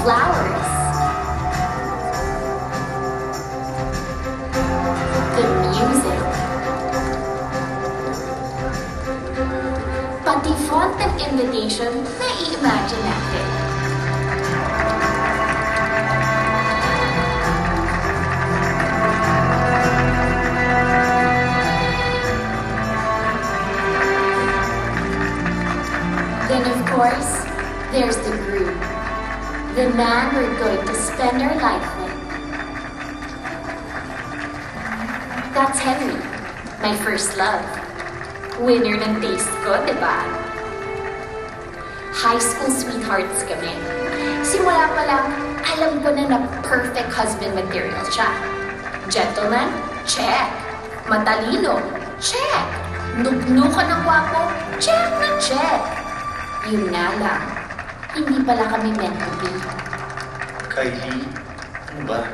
flowers, the music, pati font ng invitation na i-imagine natin. Then of course, there's the groom, the man we're going to spend our life with. That's Henry, my first love. Winner ng taste ko, diba? High school sweethearts kami. Simula pa lang, alam ko na perfect husband material siya. Gentleman? Check. Matalino? Check. Nugnukan ng gwapo? Check na check. Yun nga lang, hindi pala kami meant to be. Kylie, ano ba?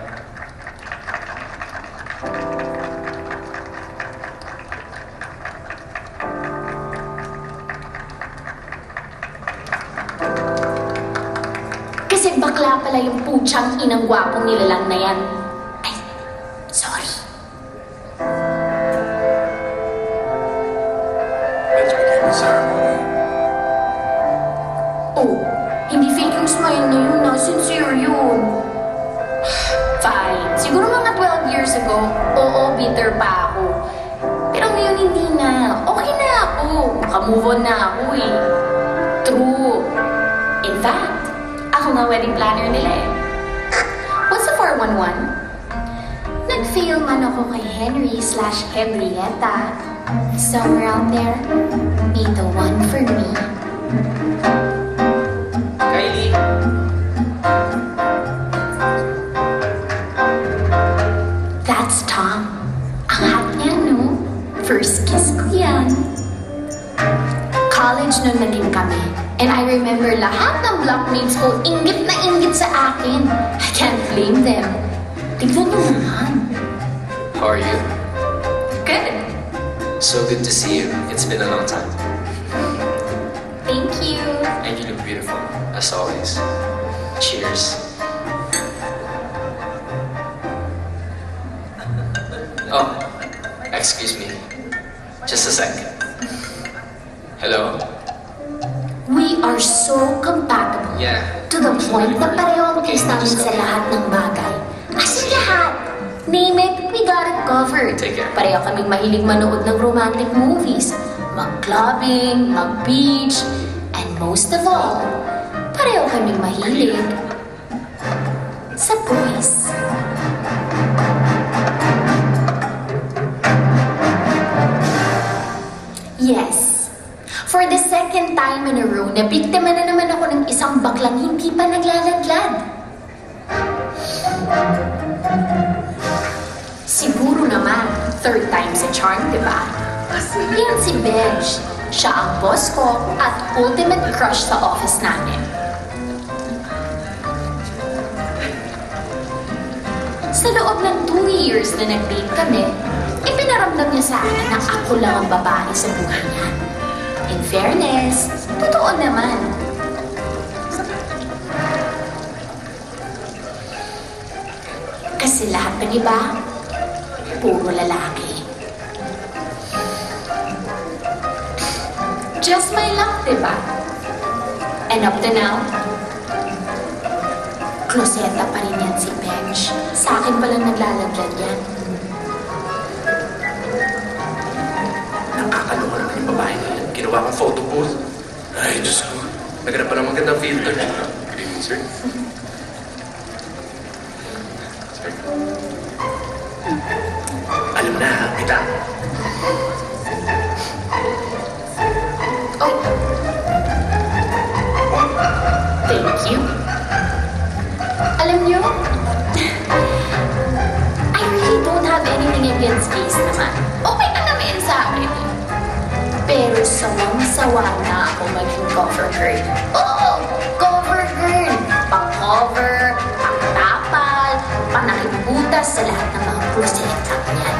Kasi bakla pala yung putsang inang gwapong nilalang na yan. Ay, sorry. Let's begin the ceremony. Oh, hindi fake yung smile na yun, sincere yun. Fine, siguro mga 12 years ago, oo, bitter pa ako. Pero ngayon hindi na, okay na ako. Maka-move on na ako eh. True. In fact, ako nga wedding planner nila eh. What's the 411? Nag-fail man ako kay Henry/Henrietta. Somewhere out there, be the one for me. Kylie! That's Tom. Ang hot niya, no? First kiss ko yan. College nun na din kami. And I remember lahat ng blockmates ko inggit na inggit sa akin. I can't blame them. Tignan mo naman. How are you? Good. So good to see you. It's been a long time. Thank you. And you look beautiful, as always. Cheers. Oh, excuse me. Just a sec. Hello? We are so compatible. Yeah. To the point na pareho ang taste namin sa lahat ng bagay. As in lahat. Name it, we got it covered. Take care. Pareho kaming mahilig manood ng romantic movies. Mag-clubbing, mag-beach, and most of all, pareho kaming mahilig sa boys. Yes. For the second time in a row, nabiktima na naman ako ng isang baklang hindi pa naglalaglag. Siguro naman, third time's a charm, diba? Yan si Benj. Siya ang boss ko at ultimate crush sa office namin. Sa loob ng 2 years na nag-date kami, ipinaramdam niya sa akin na ako lang ang babae sa buhay niya. In fairness, totoo naman. Kasi lahat ng iba, puro lalaki. Just my luck, diba? And up to now, kloseta pa rin yan si Benj. Sa akin palang naglalaglag yan. Nakakaloka naman yung babae na yan. Ginawa kong photo booth. Ay, Diyos ko. Naghanap pa ng magandang filter. Good evening, sir. Sir. Alam na, kita. Oh. Thank you. Alam niyo, I really don't have anything against gays naman. Okay ka naman sa akin. Pero sawang-sawa na ako maging cover girl. Oo, cover girl. Pang-cover, pang-tapal, panakibutas sa lahat ng mga proseta niyan.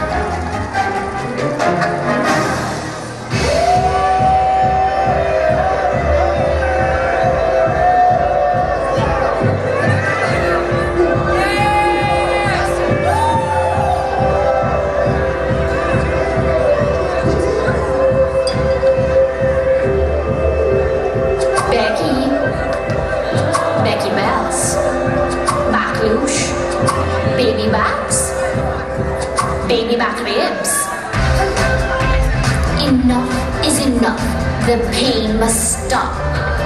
The pain must stop.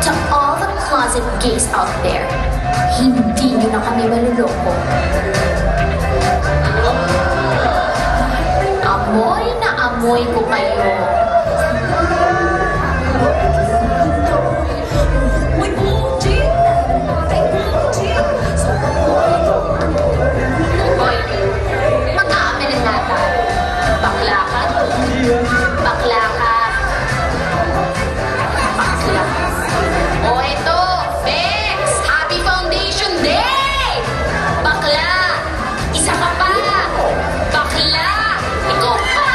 To all the closet gays out there, hindi nyo na kami maluloko. Amoy na amoy ko kayo. Hoy, mag-aamin na nata. Bakla ka? Bakla ka? Bakla. O ito, Bex! Happy Foundation Day! Bakla! Isa ka pa! Bakla! Ikaw pa!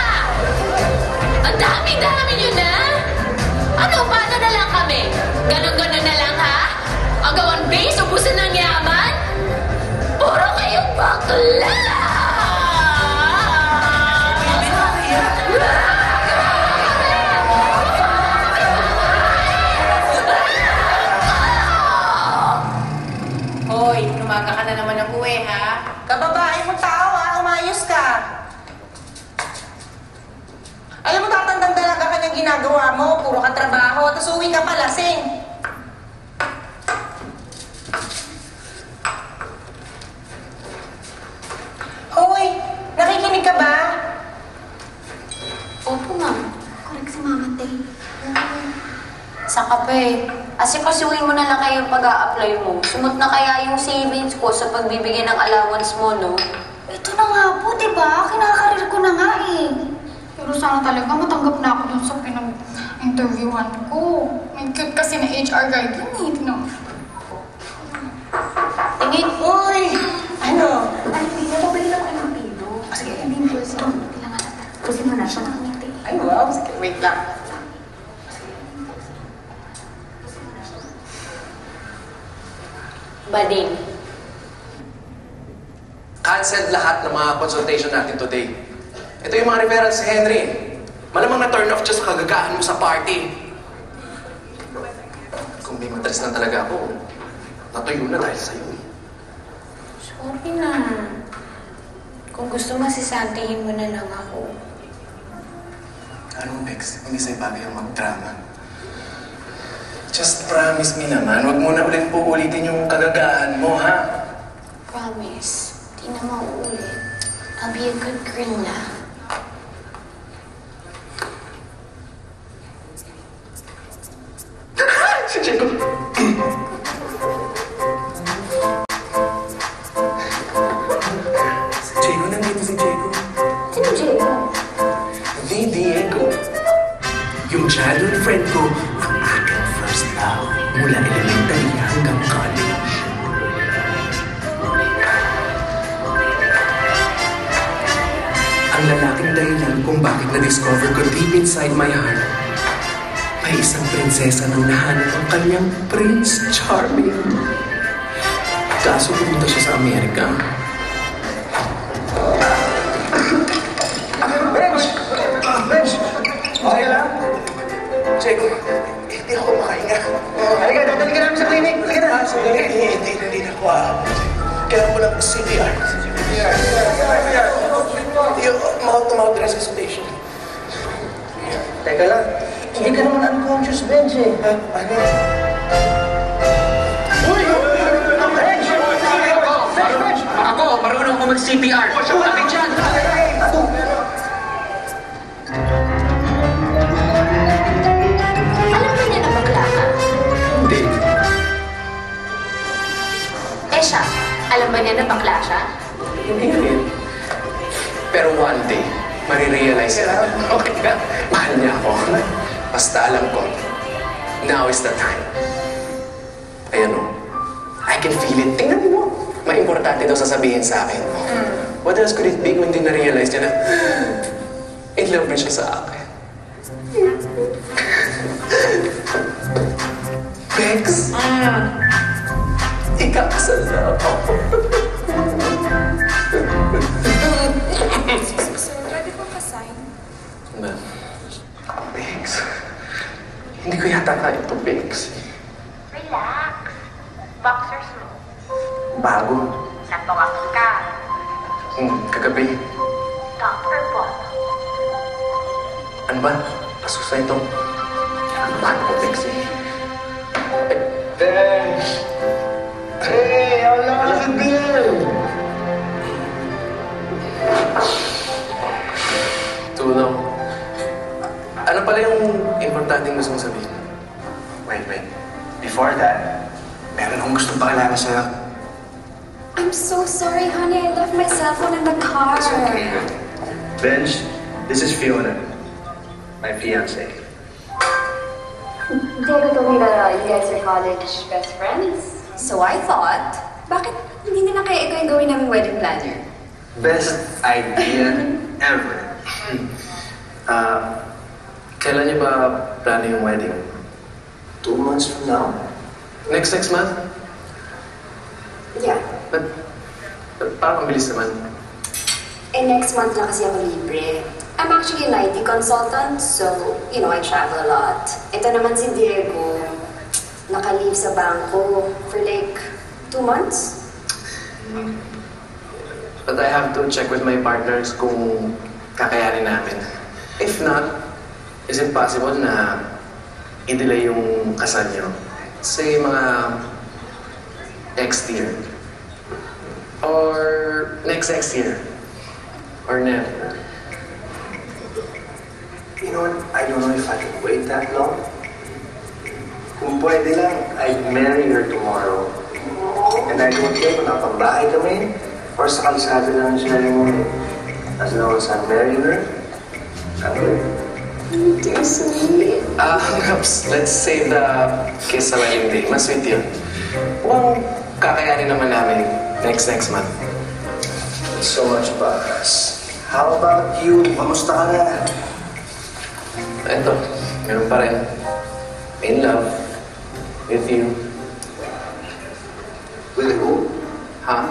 Ang dami-dami nyo na! Ano, paano na lang kami? Ganon-ganon na lang, ha? Agawan base, ubusan ng yaman? Puro kayong bakla! Hoy, umaga ka na naman ng uwi, ha? Kababae mo tao, ha? Umayos ka. Alam mo, tatandang dalaga ka niyang ginagawa mo. Puro ka trabaho, tapos uwi ka pa lasing. Hoy, nakikinig ka ba? Opo, ma'am. Correct si Mama Tay. Sa kape, asikasuhin mo na lang kayo yung pag-a-apply mo. Sumot na kaya yung savings ko sa pagbibigay ng allowance mo, no? Ito na nga po, di ba? Kinakarir ko na nga eh. Pero sana talaga matanggap na ako dun sa pinag-interviewan ko. May cute kasi na HR guy dun eh. Tingnan mo. Tingin, Uy! Ano? Ay, Pino, pabili lang kayo ng Pino. Sige, hindi mo kasi kailangan natin. Kasi mo na siya nakangiti. Ay, wow. Sige, wait lang. bading. Cancelled lahat ng mga consultation natin today. Ito yung mga referrals si Henry. Malamang na-turn off siya sa kagagaan mo sa party. Kung may matalis lang talaga ako, natuyo na dahil sa'yo. Sorry na. Kung gusto mo, sisantihin mo na lang ako. Anong Bex? Hindi sa'yo bagay ang mag-drama. Just promise me naman, huwag mo na ulit uulitin yung kagagaan mo, ha? Promise. Di na mauulit. I'll be a good girl na. Si Jacob. Si Jacob, nandito si Jacob. Sino Diego? Di Diego. Yung childhood friend ko, ang aking first love mula elementary hanggang college. Ang lalaking dahilan kung bakit na-discover ko deep inside my heart, may isang prinsesa nang nahanap ang kanyang Prince Charming. Kaso pumunta siya sa Amerika. Bench! Bench! Okay lang? Checo, hindi ako makahinga. Halika, dadali ka namin sa clinic. Halika na. Hindi na ako kailangan mo lang CPR. Yung mouth-to-mouth resuscitation. Teka lang, hindi ka naman unconscious, Benj eh. Ano? Uy! Benj! Benj! Ako, marunong ko mag-CPR. Sabi dyan! Alam mo niya na bakla ka? Hindi. Eh siya, alam ba niya na bakla siya? Hindi rin. Pero one day, marirealize niya na, okay ka, mahal niya ako. Basta alam ko, now is the time. Ayan o, I can feel it. Tingnan mo, may importante daw sasabihin sa akin. What else could it be kung hindi na-realize niya na in love na siya sa akin? Bex, ikakasal na ako. Ready po ka-sign? Na, Bex, hindi ko yata kaya ito, Bex. Relax. Boxers mo. Bago. Sakto ka. Kagabi. Top or bottom? Ano ba? Pasus na ito. Mahal ko, Pixie. Bench! Hey, how long has it been? Tunong. Ano pala yung importanteng gusto mong sabihin? Wait. Before that, meron akong gustong pakilala sa'yo. I'm so sorry, honey. I left my cell phone in the car. It's okay. Bench, this is Fiona, my fiancée. Diego told me that you guys are college best friends. So I thought, bakit hindi na kaya ikaw yung gawin namin wedding planner? Best idea ever. Kailan niyo ba plano yung wedding? 2 months from now? Next month? Yeah. But parang ang bilis naman. Next month na kasi ako libre. I'm actually an IT consultant, so, I travel a lot. Ito naman si Diego, naka-leave sa bangko for like 2 months. But I have to check with my partners kung kakayanin namin. If not, is it possible na i-delay yung kasal niyo? Say mga next year. Or next year. Or never. You know what? I don't know if I can wait that long. Kung pwede lang, I'd marry her tomorrow. And I don't care kung napambahay kami or sa kalsada lang siya yung as long as I'm marrying her, I'm good. You're sweet. Perhaps, let's save the kiss sa wedding day. Mas sweet yun. Kung kakayanin naman namin next month. So much about us. How about you? Kamusta ka na? Ito, meron pa rin. In love. With you. With who? Ha?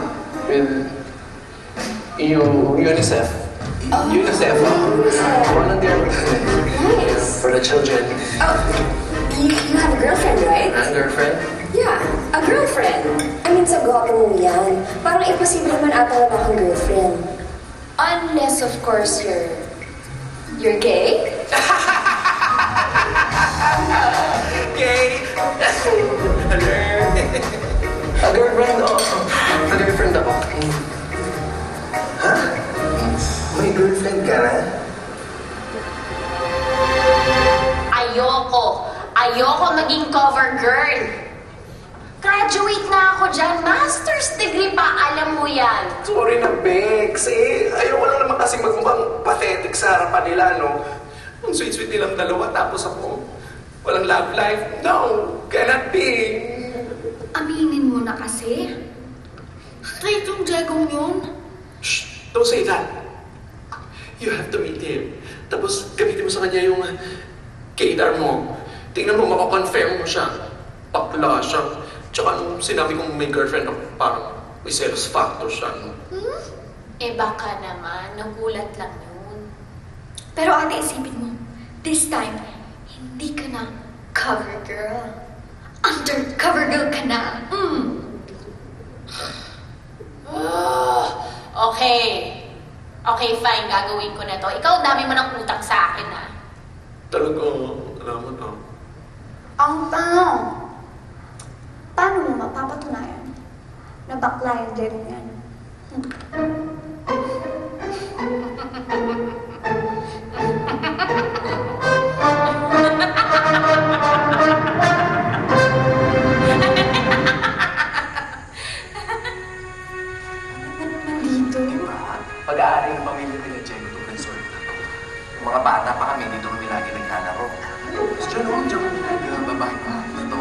With UNICEF. UNICEF, volunteer Nice. for the children. Oh, you have a girlfriend, right? And girlfriend? Yeah, a girlfriend. I mean, sa gwapo mo yan. Parang imposible naman ata wala kang girlfriend. Unless, of course, you're gay? Gay! A girlfriend, oh. A girlfriend ako. Ha? May girlfriend ka na? Ayoko maging cover girl. Graduate na ako dyan. Master's degree pa, alam mo yan. Sorry na, Bex. Ayoko lang naman kasi magmukhang pathetic sa harapan nila, no? Ang sweet-sweet nilang dalawa, tapos ako. Walang love life. No, cannot be. Aminin mo na kasi. Straight yung Diegong yun. Shh, don't say that. You have to meet him. Tapos gamitin mo sa kanya yung gaydar mo. Tingnan mo, makakonfirm mo siya. Bakla siya. Tsaka nung sinabi kong may girlfriend ako, parang may selos factor siya. No? Baka naman, nagulat lang yun. Pero ate, isipin mo, this time, hindi ka na cover girl. Undercover girl ka na. Okay. Okay, fine. Gagawin ko na to. Ikaw, dami mo ng utang sa akin, ha? Talaga, alam mo na. Ang tanong, paano mo mapapatunayan na bakla yung Diego yan? Pag-aari ng pamilya nila Diego itong resort na to. Yung mga bata pa kami, dito kami lagi naglalaro. Diyan o, diyan kami nagbabahay pa. Ito.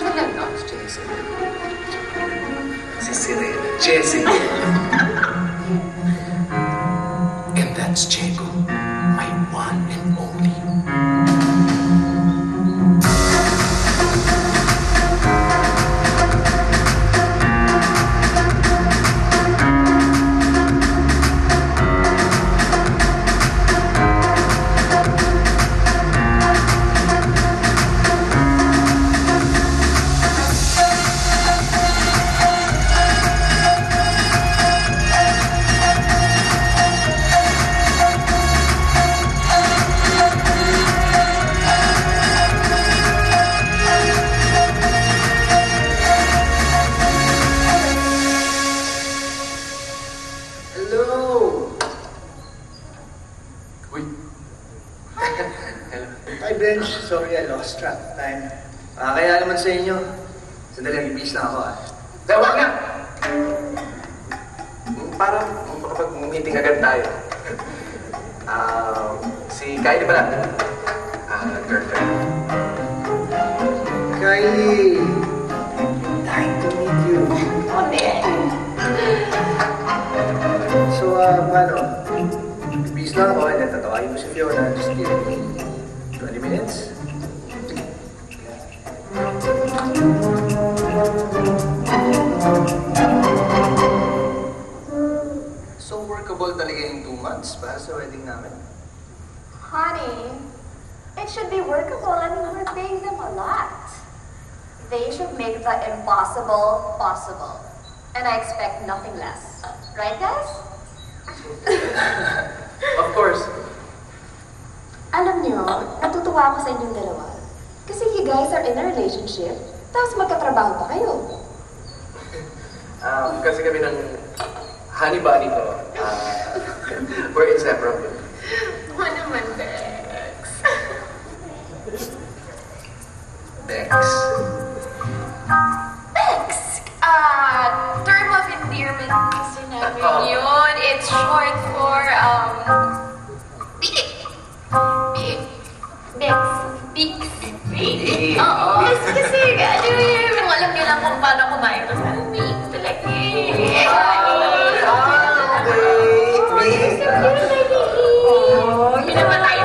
Talaga? Si Jessie. Si Sirena. Jessie. And that's Diego, my one and only. lang sa inyo. Sandali, bibis lang ako Wag na! Para makapag-meeting agad tayo. Si Kylie pala. Girlfriend. Kylie! Nice to meet you. So, paano? Bibis lang ako, and then tatawagin ko si Fiona. Just give me 20 minutes. So workable talaga yung 2 months para sa wedding namin? Honey, it should be workable. I mean, we're paying them a lot. They should make the impossible possible. And I expect nothing less. Right, guys? Of course. Alam niyo, natutuwa ako sa inyong dalawa. Kasi you guys are in a relationship, tapos magkatrabaho pa kayo. Kasi kami ng honey bunny ko. We're inseparable. Ano naman, Bex? Bex. Bex! Term of endearment kasi namin yun. It's short for, Bex. Bex. Oo. Bex kasi, ano yun, alam niyo lang kung paano kumain ko sa Bex talaga eh. Yun naman tayo.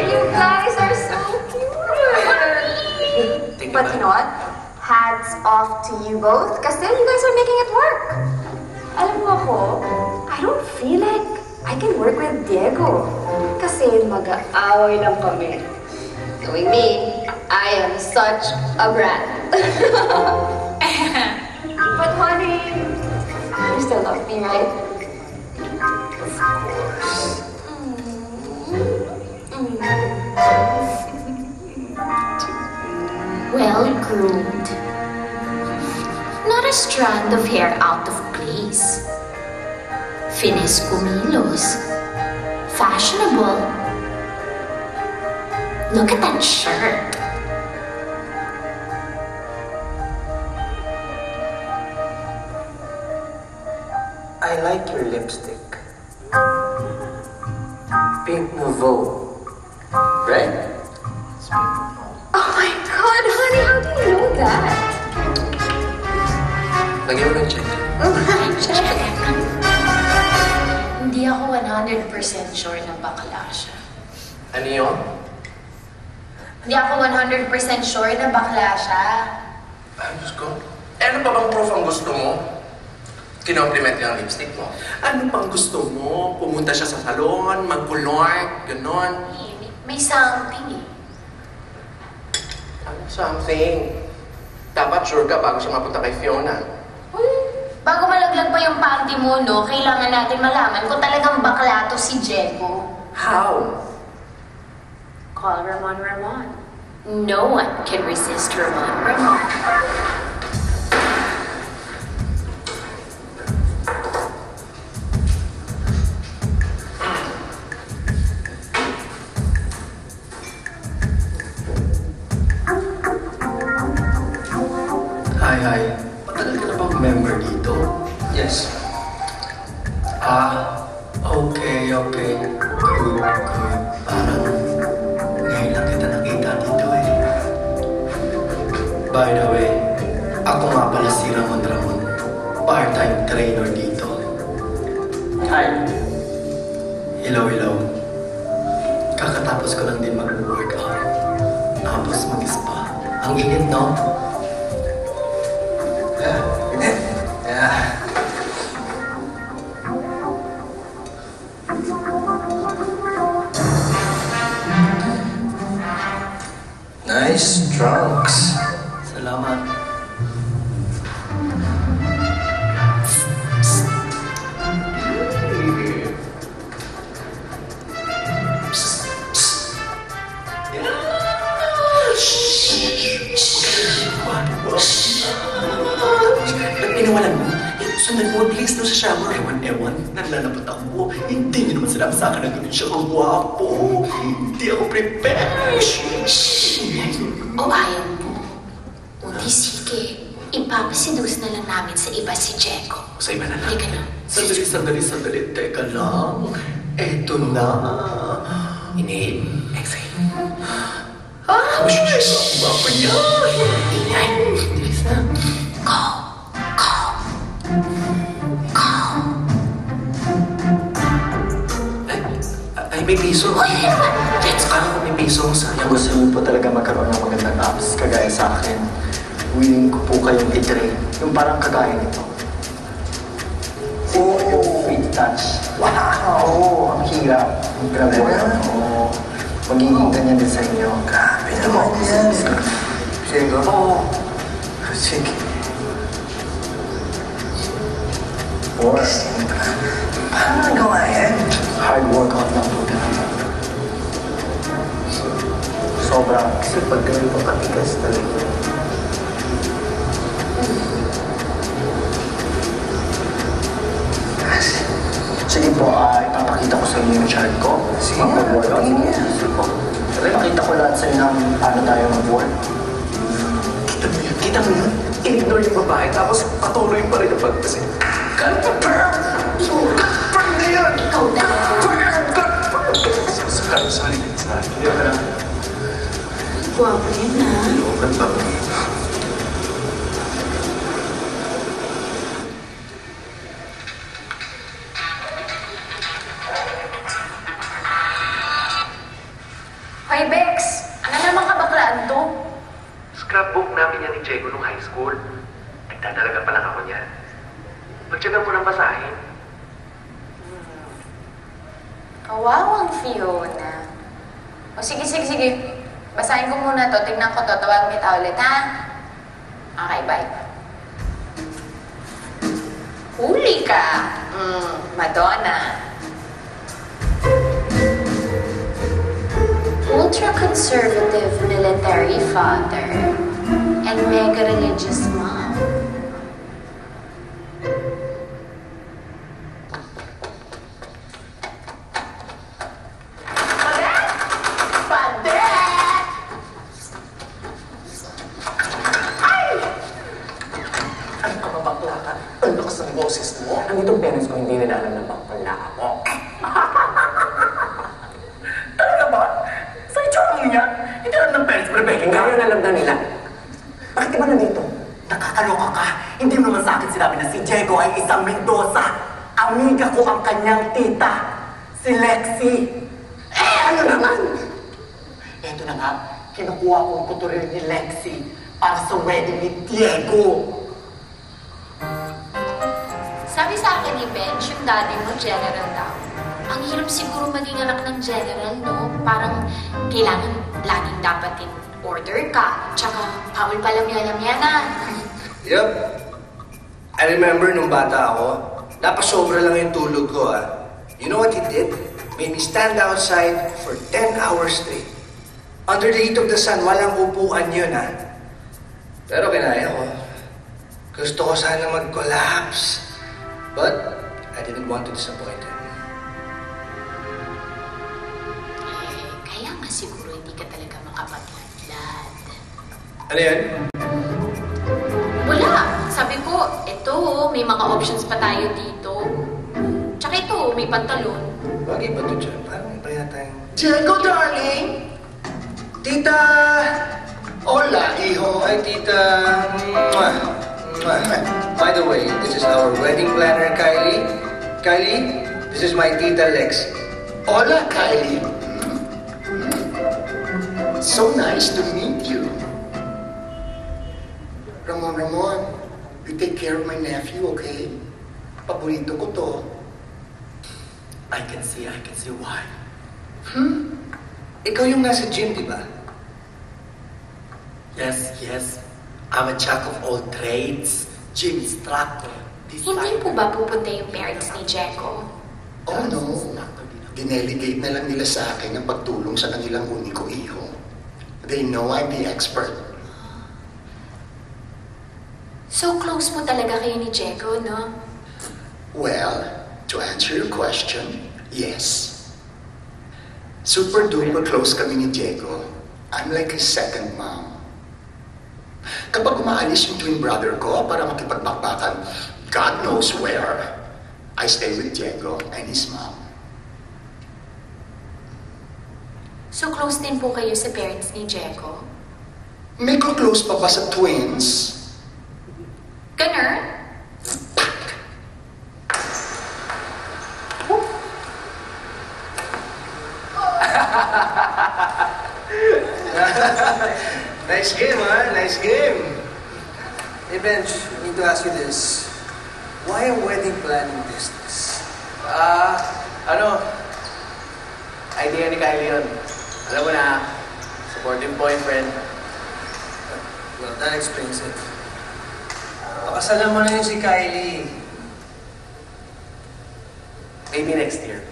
You guys are so cute! But you know what? Hats off to you both, kasi you guys are making it work. Alam mo ako, I don't feel like I can work with Diego. Kasi mag-aaway lang kami. Knowing me, I am such a brat. But honey, you still love me, right? Of course. Well-groomed. Not a strand of hair out of place. Fines kumilos. Fashionable. Look at that shirt. I like your lipstick. Pink Nouveau. Right? Oh my God, honey, how do you know that? Lagyan mo ng check. Hindi ako 100% sure na bakla siya. Ano yun? Hindi ako 100% sure na bakla siya. Ay, Diyos ko. Ano pa bang proof ang gusto mo? Kinompliment niya ang lipstick mo. Ano pang gusto mo? Pumunta siya sa salon, mag-color, gano'n. May something eh. Ano something? Dapat sure ka bago siya mapunta kay Fiona. Bago malaglag pa yung panty mo, no, kailangan natin malaman kung talagang bakla to si Diego. How? Call Ramon. No one can resist Ramon. Hi. Matagal ka na bang member dito? Yes. Okay. Good. Parang ngayon lang kita nakita dito eh. By the way, ako nga pala si Ramon. Part-time trainer dito. Hi. Hello. Kakatapos ko lang din mag-workout. Tapos mag-spa. Ang init, no? Yeah. Nice trunks. Salamat. Ba't pinawalan mo? Sundan mo, bilis daw sa shower. Ewan, nanlalapot ako. Hindi niyo naman sinabi sa akin na ganun siya kagwapo. Hindi ako prepared. O ayaw mo? Sige, ipapasidus na lang namin sa iba si Jeko. Sa iba na lang. Halika na. Sandali. Teka lang. Eto na. Inhale. Exhale. Baka yan. Ingay. Bilis na. Ay, may piso. Let's go. May piso. Sayang. Kung gusto niyo po talaga magkaroon ng magandang apps, kagaya sa akin, willing ko po kayong i-train. Yung parang kagaya nito. Yung free touch. Wow! Ang hirap. Grabe. Oo. Magiging ganyan din sa inyo. Grabe naman yan. Diego? Oo. Sige. Or, Paano nagawa yan? hard workout lang po talaga. Sobrang, kasi pag ganun po katigas talaga. Sige po, ipapakita ko sa inyo yung chart ko. Sige, Mag-workout. sige. Sige po. Ipakita ko lahat sa inyo ng paano tayo mag-work. Kita mo yun? I-ignore yung babae, tapos patuloy pa rin ang pagkasi. Ikaw daw. Sorry. Guwapo yun na. Hoy, Bex! Ano naman kabaklaan to? Scrapbook namin yan ni Diego nung high school. Nagdadalaga pa lang ako niyan. Pagtsagan mo ng basahin. Kawawang Fiona. O sige. Basahin ko muna to. Tignan ko to. Tawagan kita ulit, ha? Okay, bye. Huli ka! Madonna. Ultra-conservative military father and mega-religious mom. Ano ka ba bakla ka? Ang lakas ng boses mo. Ang itong parents ko hindi nila alam na bakla mo. Talaga ba? Sa itsura mo niya, hindi alam ng parents, pero Becky, Ngayon alam na nila. Bakit iba nandito? nakakaloka ka. Hindi mo naman sa akin sinabi na si Diego ay isang Mendoza. Amiga ko ang kanyang tita, si Lexi. Ano naman? Eto na nga, kinukuha ko ang kuturil ni Lexi para sa wedding ni Diego. Sabi sa akin ni Bench, yung daddy mo, general daw. Ang hirap siguro maging anak ng general, no? Parang kailangan laging dapat in order ka. Tsaka, bawal palang yalam-yanan. Yup. I remember nung bata ako, napasobra lang yung tulog ko You know what he did? Made me stand outside for 10 hours straight. Under the heat of the sun, walang upuan yun Pero kinaya ko. Gusto ko sana mag-collapse. But, I didn't want to disappoint him. Kaya nga siguro hindi ka talaga makapagladlad. Ano yan? Wala. Sabi ko, eto, may mga options pa tayo dito. Tsaka ito, may pantalon. Bagay ba ito dyan? Parang iba yata yung... Diego, darling! Tita! Hola, hijo. Ay, tita. Mwah. Mwah. By the way, this is our wedding planner, Kylie. Kylie, this is my tita, Lex. Hola, Kylie. So nice to meet you. Ramon, you take care of my nephew, okay? Paborito ko to. I can see why. Ikaw yung nasa gym, di ba? Yes. I'm a jack of all trades. Gym instructor. Hindi po ba pupunta yung parents ni Jeko? Oh no, dinelegate na lang nila sa akin ang pagtulong sa kanilang uniko iho. They know I'm the expert. So close mo talaga kayo ni Jeko, no? Well, to answer your question, yes. Super duper close kami ni Diego. I'm like his second mom. Kapag umaalis yung twin brother ko para makipagbakbakan, God knows where, I stay with Diego and his mom. So close din po kayo sa parents ni Diego? May close pa ba sa twins? Ganun? Nice game, huh? Nice game. Hey, Benj, I need to ask you this. Why a wedding planning business? Idea ni Kylie yun. Alam mo na, supportive boyfriend. Well, that explains it. Pakasalan mo na yun si Kylie. Maybe next year.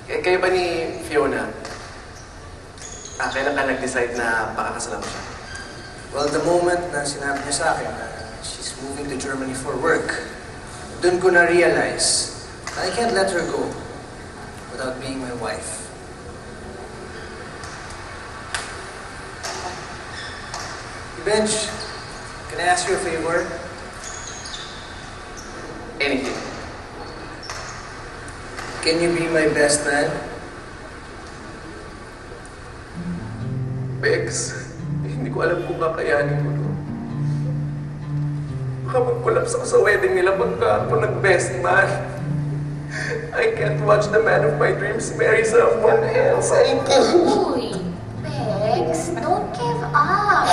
Kayo ba ni Fiona? Kailan ka nag-decide na pakakasalan mo siya? Well, the moment na sinabi niya sa akin na she's moving to Germany for work, dun ko na-realize na I can't let her go without being my wife. Benj, can I ask you a favor? Anything. Can you be my best man? Bex, hindi ko alam kung kakayanin ko to. Baka mag-collapse ako sa wedding nila pagka ako nag-best man. I can't watch the man of my dreams marry someone else. I can't. Uy, Bex, don't give up.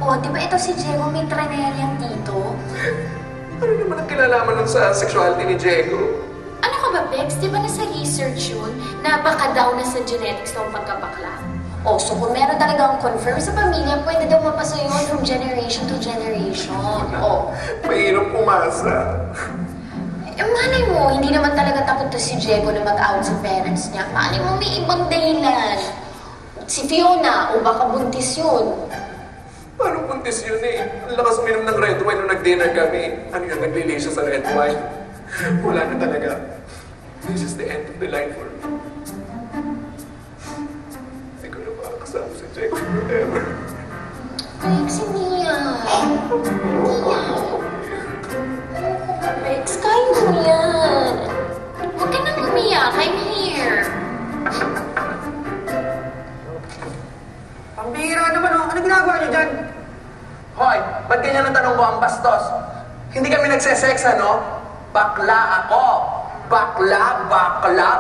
O, di ba ito si Diego may trainerian dito? Ano naman ang kilalaman nun sa sexuality ni Diego? Ano ka ba, Bex? Di ba nasa research yun na baka daw na sa genetics ng pagkabakla? O, so kung meron talagang confirm sa pamilya, pwede daw mapasa yun from generation to generation. O. Mahirap umasa. Malay mo, hindi naman talaga takot to si Diego na mag-out sa parents niya. Malay mo, may ibang dahilan. Si Fiona, o baka buntis yun. Paano buntis yun eh? Ang lakas uminom ng red wine nung nag-dinner kami. Ano yun, naglili siya sa red wine? Wala na talaga. This is the end of the line for me. Hindi ko na makakasama si Diego forever. Bex, hindi yan. Hindi yan. Bex, kaya mo yan. Huwag ka nang umiyak. I'm here. Pambihira naman, oh. Ano ginagawa niyo dyan? Hoy, ba't ganyan ang tanong mo ang bastos? Hindi kami nagsesex, ano? Bakla ako. Bakla, bakla.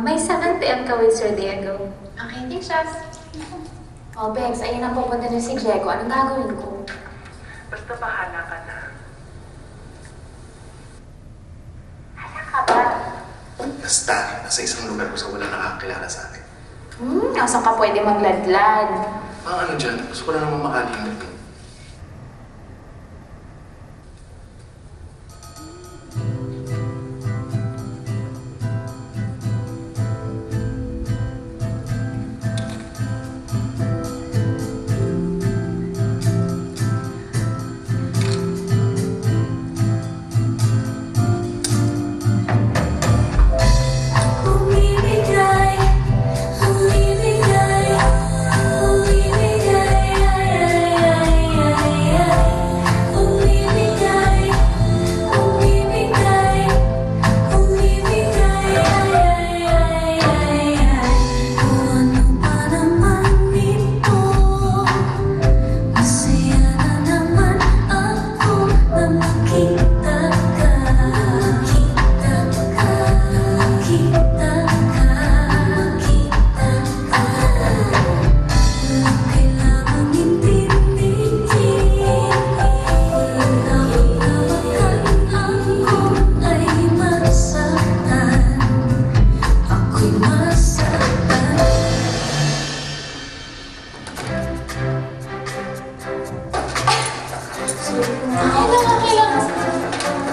May second PM ka with Sir Diego. Okay, hindi siya. Oh, Bex, ayun ang pupunta na si Diego. Anong gagawin ko? Basta bahala ka na. Hala ka ba? Basta, nasa isang lugar ko sa walang nakakilala sa akin. Nasaan ka pwede magladlad? Ano dyan? Gusto ko lang naman makalimot.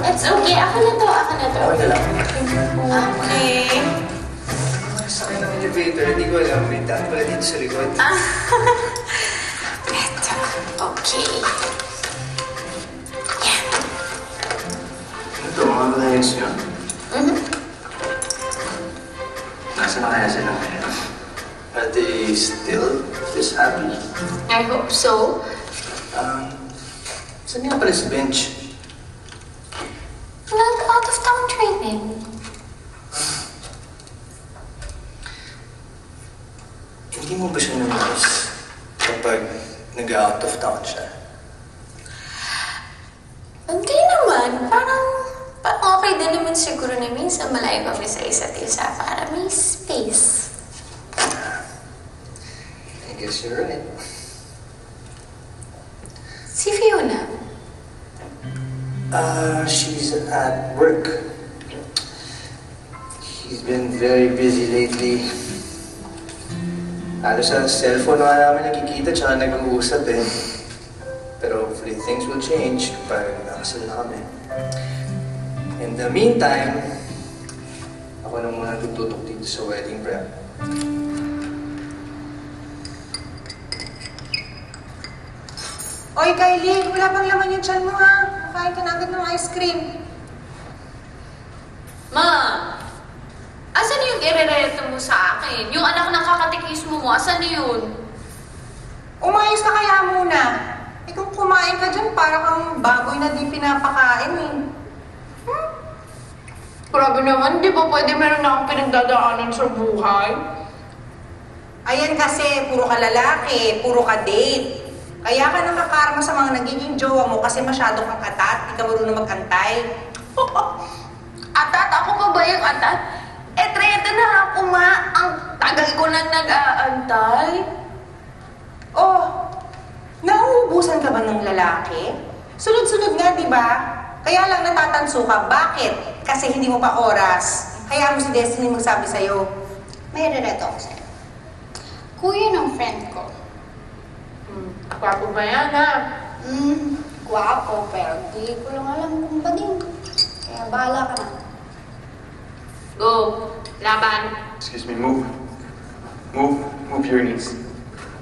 It's okay. Ako na to. Okay lang. Okay. Sa akin ng elevator, hindi ko alam. May daan pala dito sa likod. Ito. Okay. Yan. Ito, mga clients nyo. Nasaan na kaya sila ngayon? Are they still this happy? I hope so. Saan nga pala si Bench? Out of town training. Hindi mo ba siya namiss kapag nag-out of town siya? Hindi naman. Parang okay din naman siguro na minsan malayo kami sa isa't isa para may space. I guess you're right. Si Fiona? She's at work. She's been very busy lately. Halos sa cellphone na namin nakikita tsaka nag-uusap eh. Pero hopefully things will change pag nakasal na kami. In the meantime, ako na muna tututok dito sa wedding prep. Oy, Kylie, wala pang laman yung tiyan mo ha. Kain ka na agad ng ice cream. Ma! Asan yung irereto mo sa akin? Yung anak ng kakatikis mo, asan na yun? Umayos ka kaya muna. Eh kung kumain ka dyan, para kang baboy na di pinapakain eh. Grabe naman, di ba pwede meron na akong pinagdadaanan sa buhay? Ayan kasi, puro ka lalaki, puro ka date. Kaya ka nakakarma sa mga nagiging jowa mo kasi masyado kang atat, di ka marunong mag-antay. Atat? Ako pa ba yung atat? Eh, 30 na ako, ma. Ang tagal ko na nag-aantay. Oh, nauubusan ka ba ng lalaki? Sunod-sunod nga, di ba? Kaya lang natatanso ka. Bakit? Kasi hindi mo pa oras. Kaya mo si Destiny magsabi sa'yo. May rereto ako sa'yo. Kuya ng friend ko. Gwapo ba yan, ha? Guwapo, pero di ko lang alam kung bading. Kaya bahala ka na. Go. Laban. Excuse me, move. Move your knees.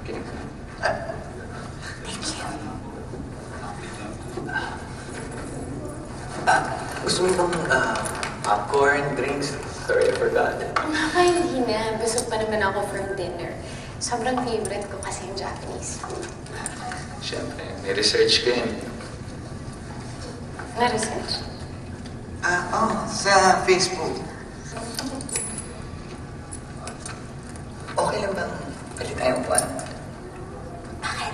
Okay. Gusto mo bang popcorn, drinks? Sorry, I forgot. Hindi na. Busog pa naman ako from dinner. Sobrang favorite ko kasi yung Japanese food. Siyempre, may research ka yun. Na-research? Sa Facebook. Okay lang bang palit tayong plan? Bakit?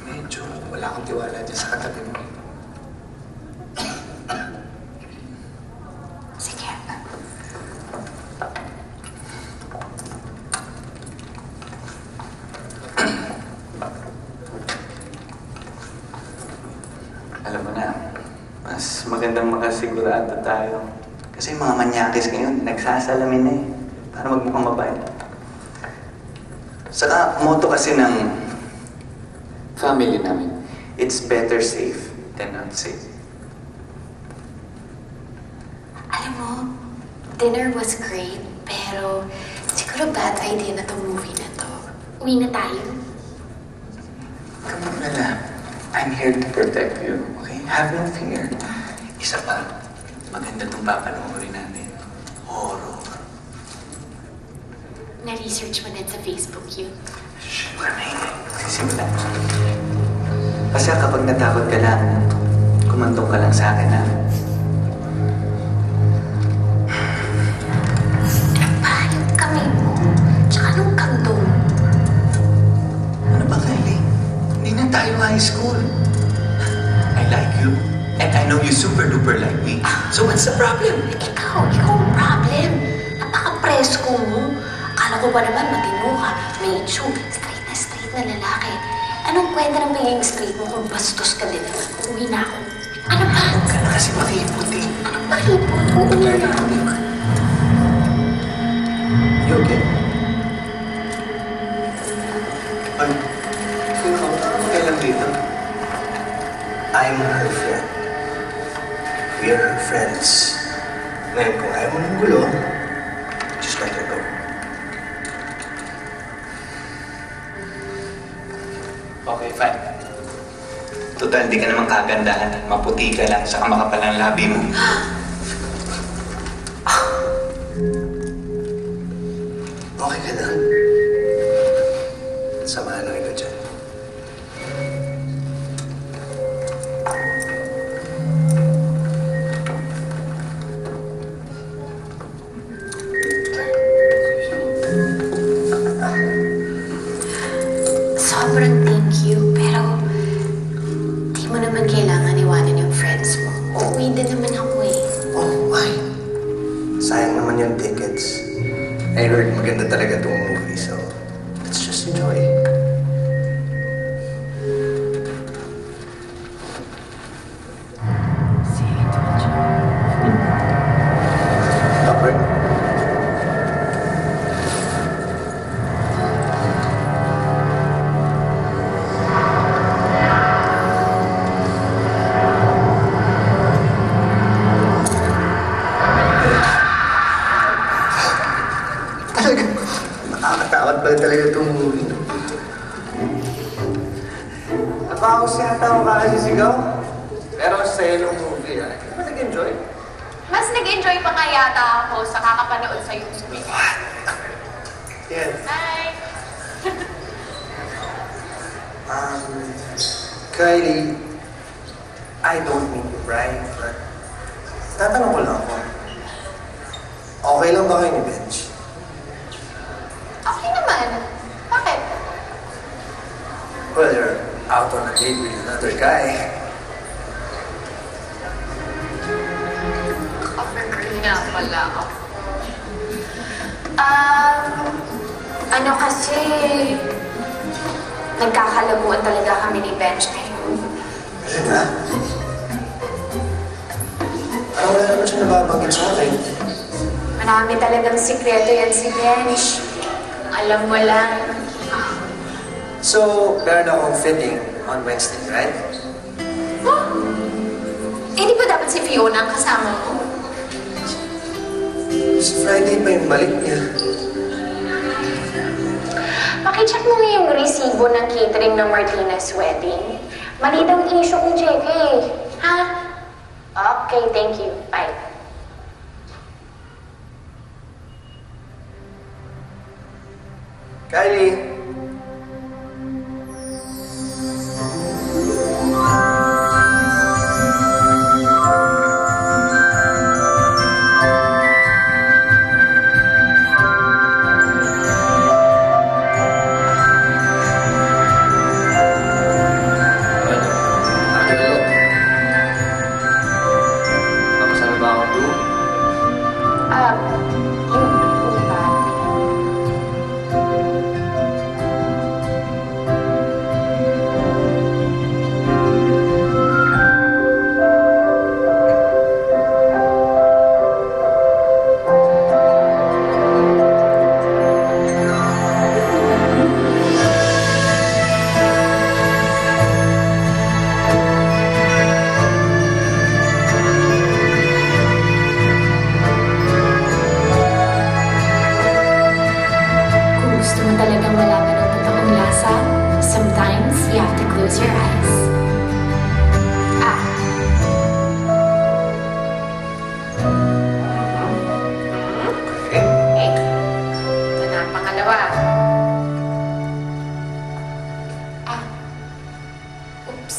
Medyo wala akong tiwala dyan sa katabi mo. Sige. Alam mo na, mas magandang makasigurado tayo. Kasi yung mga manyakis ngayon, nagsasalamin na eh. Para magmukhang mabait. Saka, motto kasi ng family namin, it's better safe than not safe. Alam mo, dinner was great, pero siguro bad idea na tong movie na to. Uwi na tayo. Come on, Nala. I'm here to protect you, okay? Have no fear. Isa pa, maganda itong papanoorin natin. Horror. Na-research mo din sa Facebook yun. Shh, sisimulan. Kasi kapag natakot ka lang, kumantong ka lang sa akin, ha? Labahan yung kamay mo, tsaka nung kandong. Ano ba, Kylie? Hindi na tayo high school. I like you, and I know you super-duper like me. So what's the problem? Ikaw ang problem. Napaka-presko mo. Akala ko ba naman matino ka, may itsue, straight na lalaki. Anong kwenta ng pagiging straight mo kung bastos ka din? Uuwi na ako. Ano ba? Huwag ka na kasi makipot eh. Anong makipot? Uuwi na ako. You okay? Ay, okay lang dito. I'm her friend. We're her friends. Ngayon, kung ayaw mo ng gulo, just let her go. Okay, fine. Total, di ka naman kagandahan. Maputi ka lang, saka makapal ang labi mo. Okay ka lang. Samahan na kita dyan. Sobrang thank you, pero di mo naman kailangan iwanan yung friends mo. Uuwi din naman ako eh. Oh, why? Sayang naman yung tickets. I heard maganda talaga itong movie, so let's just enjoy. Topper. Talaga, nakakatakot pala talaga itong movie. Napakos yata ako kakasisigaw. Pero sa'yo ng movie, ah. Hindi ba nag-enjoy? Mas nag-enjoy pa nga yata ako sa kakapanood sa YouTube. Yes. Bye! Kylie, I don't mean to brag, but tatanong ko lang ako. Okay lang ba kayo ni Benj? Okay naman. Bakit? Well, you're out on a date with another guy. Offer girl nga pala ako. Ano kasi, nagkakalabuan talaga kami ni Benj ngayon. Talaga? Parang wala naman siya nababanggit sa akin. Marami talagang sikreto yan si Benj. Alam mo lang. So, meron akong fitting on Wednesday, right? Huh? Eh, di ba dapat si Fiona ang kasama mo? Sa Friday pa yung balik niya. Pakicheck mo nga yung resibo ng catering ng Martinez wedding. Mali daw ang issue kong check eh. Ha? Okay, thank you. Bye. Kylie! Hindi pa. Kung gusto mo talagang malaman ang totoong lasa, sometimes you have to close your eyes. Ah. Okay. Ito na ang pangalawa. Ah. Oops.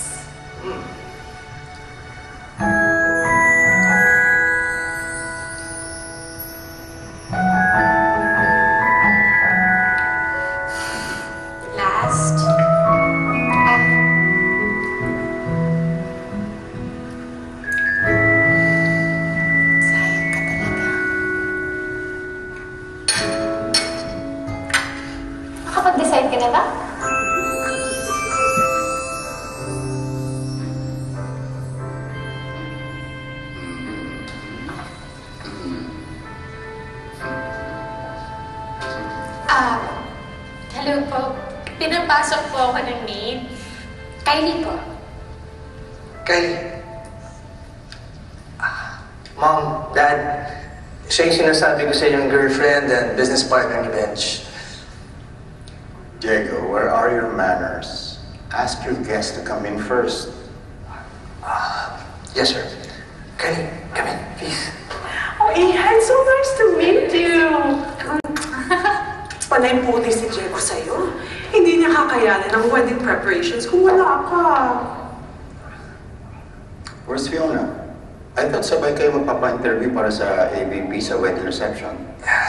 Last. Ah. Sayang ka talaga. Nakapag-decide ka na ba? Hello po. Pinapasok po ako ng maid. Kylie po. Kylie. Mom, Dad, siya yung sinasabi ko sa inyong girlfriend and business partner ni Benj. Diego, where are your manners? Ask your guest to come in first. Yes, sir. Kylie, come in, please. Oh, Ihan, so nice to meet you. Panay puti si Diego sa'yo. Hindi niya kakayanin ang wedding preparations kung wala ka. Where's Fiona? I thought sabay kayo magpapa-interview para sa ABP sa wedding reception.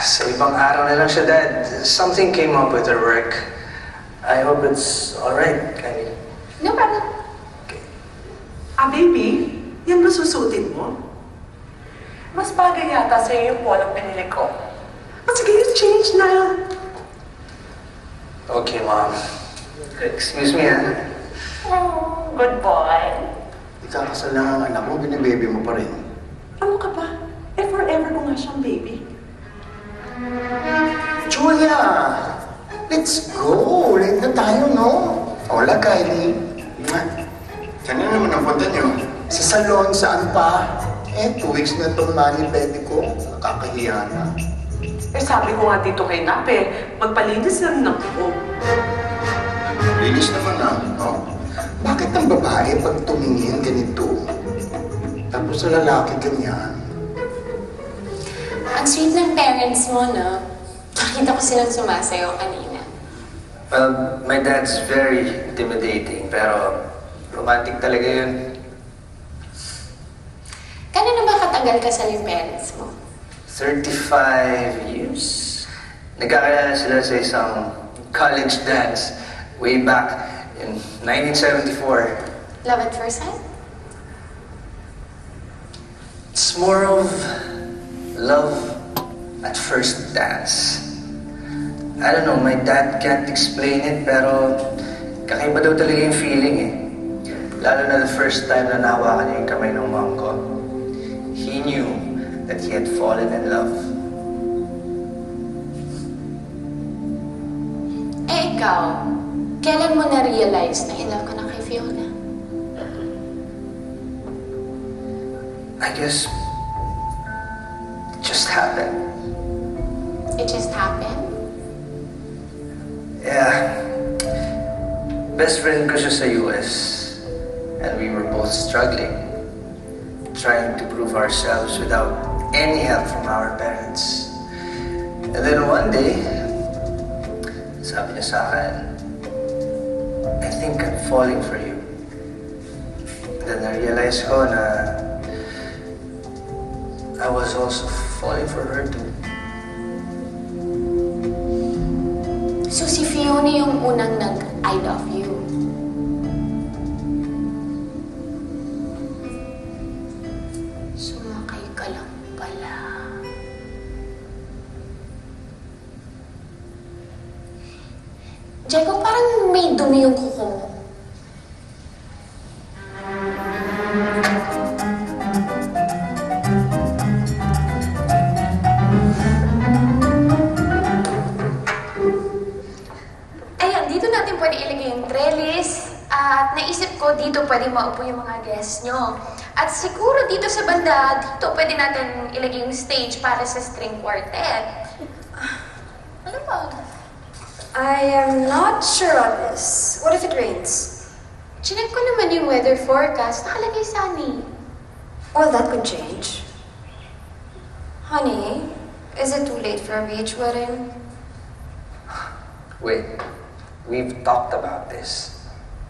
Sa ibang araw na lang siya, Dad. Something came up with her work. I hope it's alright, Kylie. No problem. Baby, yan ba susutin mo? Mas bagay yata sa'yo yung polong pinili ko. Sige, you change na. Okay, Mom. Excuse me, Oh, good boy. Ikakasal na ang anak mo, binibaby mo pa rin. Ano ka ba? Forever ko nga siyang baby. Julia! Let's go! Late na tayo, no? Hola, Kylie. Saan na naman ang punta niyo? Sa salon, saan pa? 2 weeks na itong mani-pedi ko. Nakakahiya na. Sabi ko nga dito kay Nape, magpalinis lang ng buhok. Linis naman na, no? Bakit ang babae pag tumingin ganito? Tapos sa lalaki ganyan? Ang sweet ng parents mo, no? Nakita ko silang sumasayaw kanina. Well, my dad's very intimidating, pero romantic talaga yun. Kano na ba katagal kasal yung parents mo? 35 years. Nagkakilala sila sa isang college dance way back in 1974. Love at first sight? It's more of love at first dance. I don't know, my dad can't explain it, pero kakaiba daw talaga yung feeling eh. Lalo na the first time na nahawakan niya yung kamay ng mom ko. He knew that he had fallen in love. Ikaw, kailan mo na-realize na in love ka na kay Fiona? I guess it just happened. It just happened? Yeah. Best friend ko siya sa US. And we were both struggling. Trying to prove ourselves without any help from our parents. And then one day, sabi niya sa akin, I think I'm falling for you. Then I realized ko na I was also falling for her too. So si Fiona yung unang nag-I love you. Sumakay ka lang pala. Diego, parang may dumi yung kuko mo. Ayan, dito natin pwede ilagay yung trellis. At naisip ko dito pwede maupo yung mga guests nyo. At siguro dito sa banda, dito pwede natin ilagay yung stage para sa string quartet. Ano ba? I am not sure on this. What if it rains? Chinek ko naman yung weather forecast. Nakalagay sunny. Well, that could change. Honey, is it too late for a beach wedding? Wait, we've talked about this.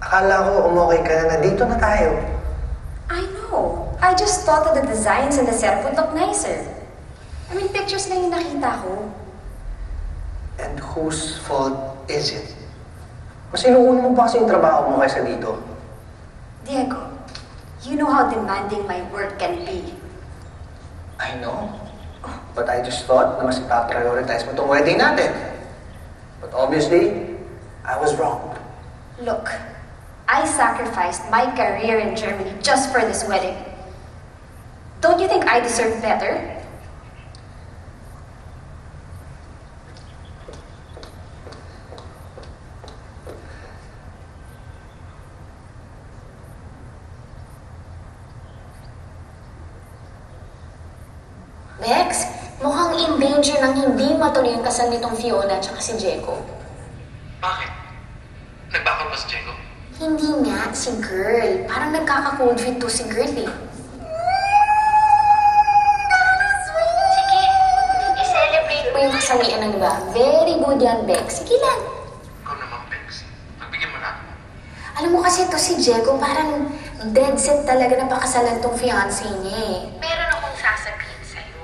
Akala ko umokay ka na dito na tayo. I know. I just thought that the designs and the setup would look nicer. I mean, pictures lang yung nakita ko. And whose fault is it? Mas inuuna mo pa kasi yung trabaho mo kaysa dito. Diego, you know how demanding my work can be. I know. But I just thought na mas ipaprioritize mo itong wedding natin. But obviously, I was wrong. Look, I sacrificed my career in Germany just for this wedding. Don't you think I deserve better? Bex, mukhang in danger ng hindi matuloy ang kasal nitong Fiona at si Diego. Bakit? Nagbakot ba si Diego? Hindi nga, si girl. Parang nagkaka-cold feet to si girl eh. Sige, i-celebrate mo yung kasal Actually, ano ba? Very good yan, Bex. Sige lang. Ikaw naman, Bex. Pagbigyan mo na ako. Alam mo kasi to si Diego, parang dead set talaga na pakasalan tong fiancé niya eh. Meron akong sasabihin sa'yo.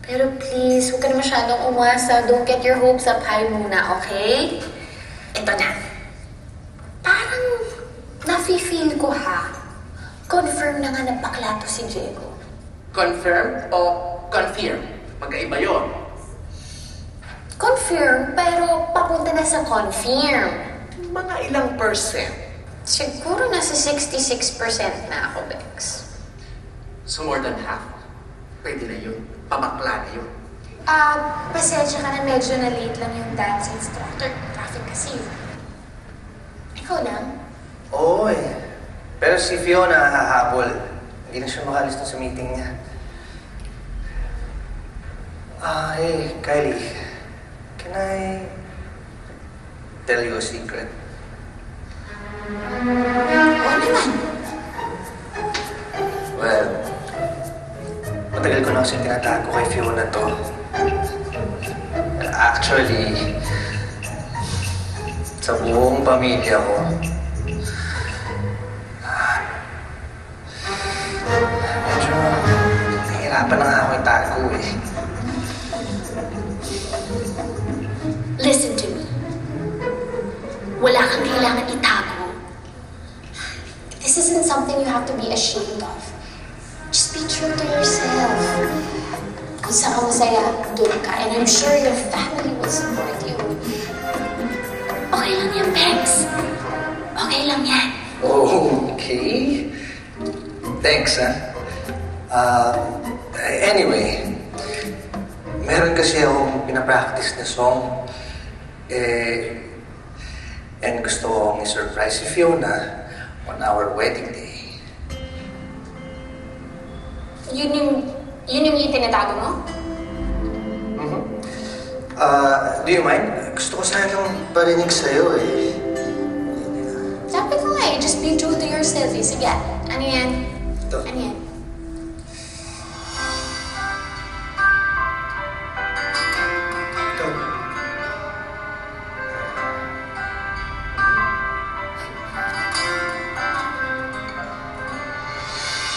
Pero please, huwag ka na masyadong umasa. Don't get your hopes up high muna, okay? Ito na. Parang nafe-feel ko ha. Confirm na nga na bakla to si Diego. Confirm o confirm? Magkaiba yun. Confirm, pero papunta na sa confirm. Mga ilang percent? Siguro nasa 66% na ako, Bex. So more than half. Pwede na yun. Pabakla na yun. Pasensya ka na medyo na-late lang yung dance instructor. Traffic kasi. Ikaw lang? Oo eh. Pero si Fiona hahabol. Hindi na siya makalis sa meeting niya. Hey, Kylie. Can I tell you a secret? Oo naman. Well, matagal ko na kasi tinatago kay Fiona to. Actually, sa buong pamilya ko, medyo nahihirapan na nga ako itago eh. Listen to me. Wala kang kailangan itago. This isn't something you have to be ashamed of. Just be true to yourself. Kung saan ka masaya, doon ka. And I'm sure your family will support you. Okay lang yan, Bex. Okay lang yan. Okay. Thanks, anyway, meron kasi akong pinapractice na song. And gusto kong i-surprise si Fiona on our wedding day. Yun yung itinatago mo? Do you mind? Gusto ko sanang parinig sa'yo eh. Sabi ko nga eh, just be true to yourself eh. Sige, ano yan? Ito. Ano yan? Ito.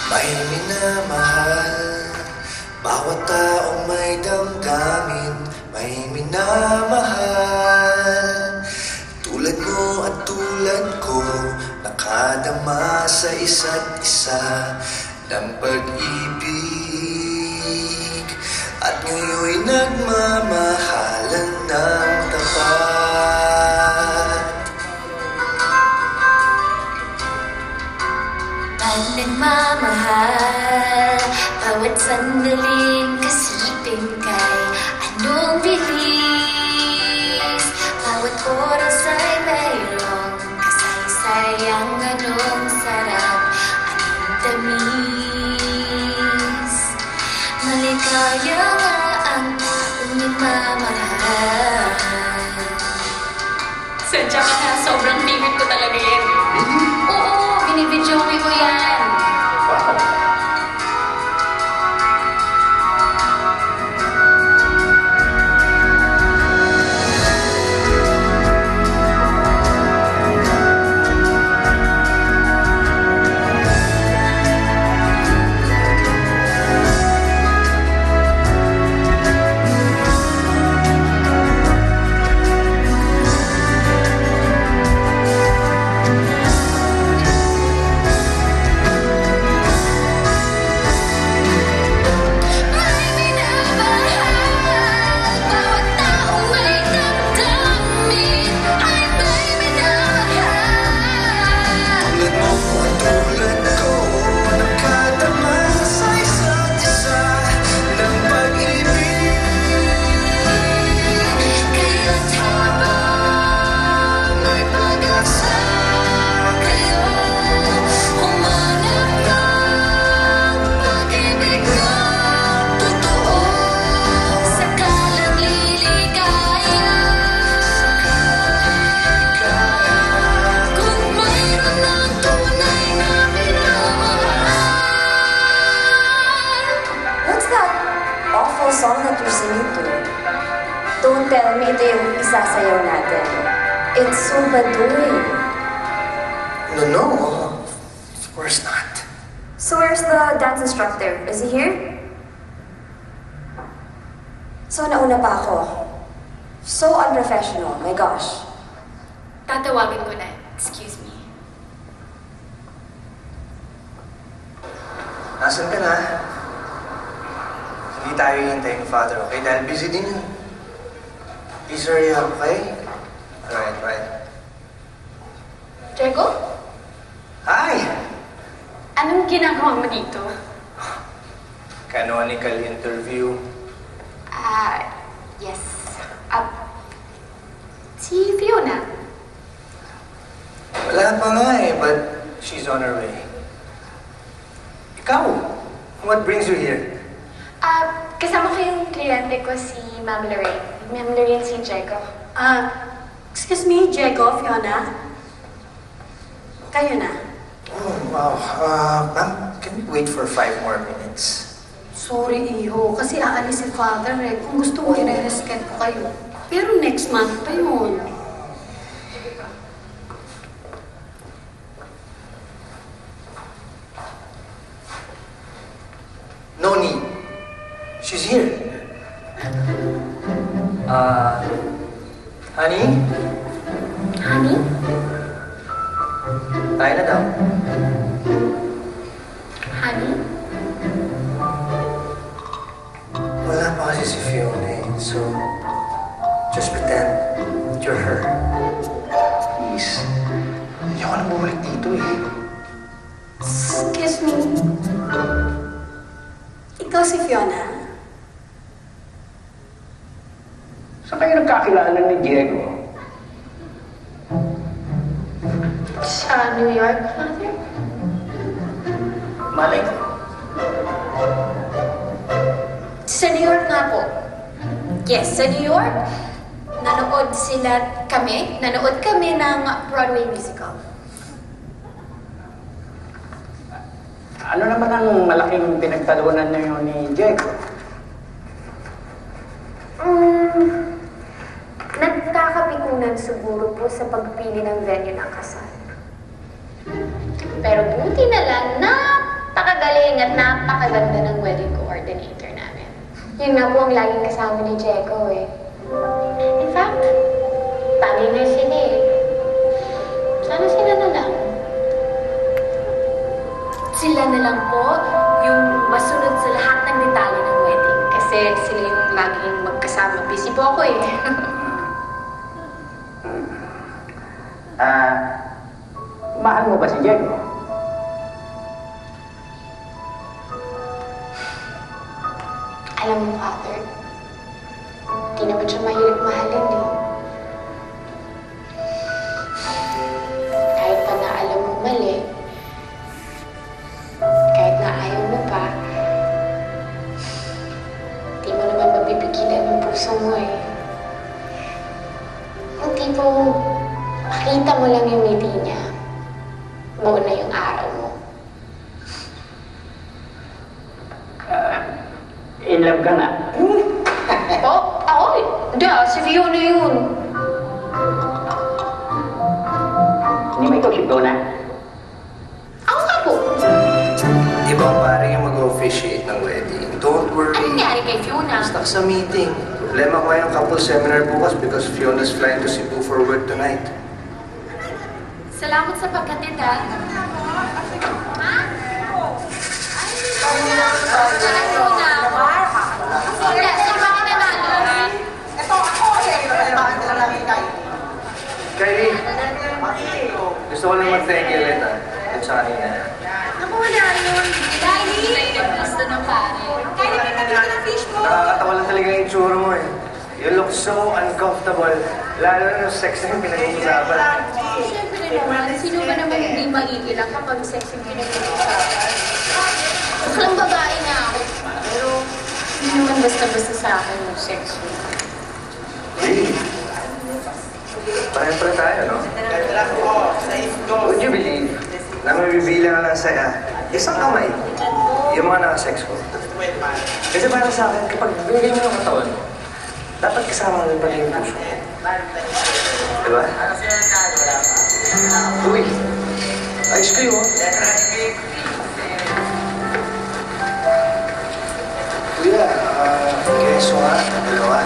May minamahal, bawat taong may damdamin, may minamahal. Tulad mo at tulad ko, nakadama sa isa't isa ng pag-ibig. At ngayon'y nagmamahalan ng tapat. Pag nagmamahal, bawat sandaling kasipin kay anong bilis. Bawat oras ay mayroong kasaysayang anong sarap, anong tamis. Maligaya nga ang taong nagmamahal. Sadya ka na, sobrang favorite ko talaga yan. Oo, binibidyoke ko yan. Wow. isasayaw natin. It's so baduy. No. Of course not. So where's the dance instructor? Is he here? So nauna pa ako. So unprofessional, my gosh. Tatawagin ko na. Excuse me. Nasaan ka na? Hindi tayo hintayin ng father, okay? Dahil busy din yun. Please hurry up, okay? Right. Diego? Hi! Anong ginagawa mo dito? Canonical interview. Yes. Si Fiona. Wala pa nga eh, but she's on her way. Ikaw, what brings you here? Kasama ko yung kliyente ko si Ma'am Lorraine. Ma'am Lorraine si Diego. Excuse me, Diego, Fiona. Kayo na. Oh, wow. Ma'am, can we wait for 5 more minutes? Sorry, Iho. Kasi aalis si Father eh. Kung gusto mo, i-resket ko kayo. Pero next month pa yun. No need. She's here. Honey? Honey? Tayo na daw. Honey? Wala pa kasi si Fiona eh. So, just pretend that you're her. Please. Hindi ako na bumalik dito eh. Excuse me. Ikaw si Fiona? Saan kayo nagkakilala ni Diego? Sa New York, Father? Malay ko. Sa New York nga po. Yes, sa New York. Nanood kami ng Broadway musical. Ano naman ang malaking pinagtalunan niyo ni Diego? Nagkakapikunan siguro po sa pagpili ng venue ng kasal. Pero buti na lang, napakagaling at napakaganda ng wedding coordinator namin. Yun nga po ang laging kasama ni Diego eh. In fact, bagay na sila eh. Sana sila na lang. Sila na lang po yung masunod sa lahat ng detalye ng wedding. Kasi sila yung laging magkasama. Busy po ako eh. Mahal mo ba si Diego? Alam mo, Father, di naman siya mahirap mahalin eh. Kahit pa na alam mo mali, kahit na ayaw mo pa, di mo naman mapipigilan ng puso mo eh. Yung tipong makita mo lang yung ngiti niya, buo na yung araw mo. In love ka na? Ako? Hindi si Fiona yun. Hindi mo ikaw si Fiona? Ako nga po. Ibang pare yung mag-officiate ng wedding. Don't worry. Anong nangyari kay Fiona? Stuck sa meeting. Problema ko yung couple seminar bukas because Fiona's flying to Cebu for work tonight. Salamat sa pagkatid, ha? Kylie, gusto ko lang mag-thank you ulit at sa kanina. Naku, wala yun. Kylie! Gusto ng pare. Kylie, may tabi ka ng fish mo. Nakakatawa lang talaga yung itsura mo eh. You look so uncomfortable. Lalo na yung sex na yung pinag-uusapan. Siyempre naman, sino ba naman hindi maiilang kapag sex yung pinag-uusapan? Baklang babae na ako. Pero hindi naman basta-basta sa akin yung sex mo. Really? Pareho tayo, no? Would you believe na may bibilang lang sa isang kamay yung mga naka-sex ko? Kasi para sa akin, kapag binigay mo ng katawan mo, dapat kasama rin pala yung puso ko. Diba? Uy, ayos kayo. Kuya, keso nga, dalawa.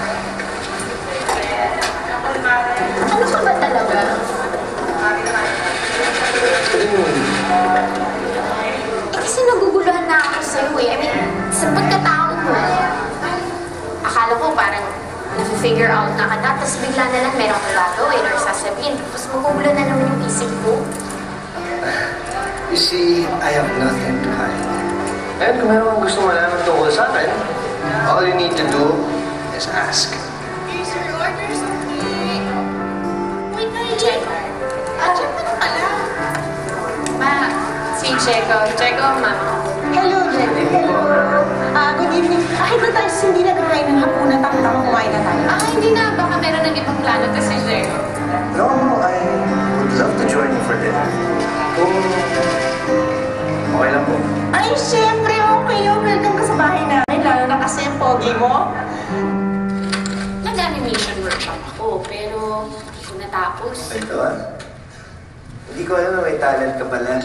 Ano ka ba talaga? Kasi naguguluhan na ako sa'yo eh. I mean, sa pagkatao mo. Akala ko parang na-figure out na kita, tapos bigla na lang meron kang gagawin or sasabihin, tapos magugulo na naman yung isip ko. You see, I have nothing to hide. And kung meron kang gusto malaman tungkol sa akin, all you need to do is ask. Checo. Checo na pala. Ma, si Checo. Checo, ma. Hello, Checo. Good evening. Kahit na tayo hindi nagkakain ng hapunan, tama kumain na tayo. Hindi na. Baka meron ng ibang plano to si Checo. No, I would love to join you for dinner. Kung okay lang po. Ay, siyempre, okay yun. Welcome ka sa bahay namin, lalo na kasi ang pogi mo. Nag-animation workshop ako, pero hindi ko natapos. Ito hindi ko alam na may talent ka pala.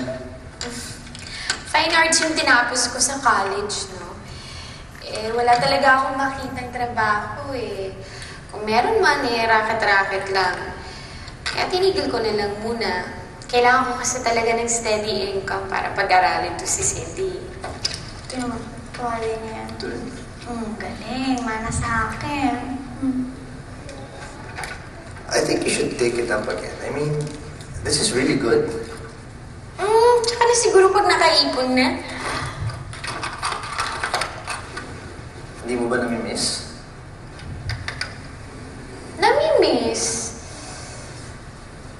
Fine arts yung tinapos ko sa college, no? Eh, wala talaga akong makitang trabaho, eh. Kung meron man, racket-racket lang. Kaya tinigil ko na lang muna. Kailangan ko kasi talaga ng steady income para pag-aralin to si Cindy. Ito yung tuwalya niya. Galing. Mana sa akin. I think you should take it up again. I mean, this is really good. Tsaka na siguro pag nakaipon na. Hindi mo ba nami-miss? Nami-miss.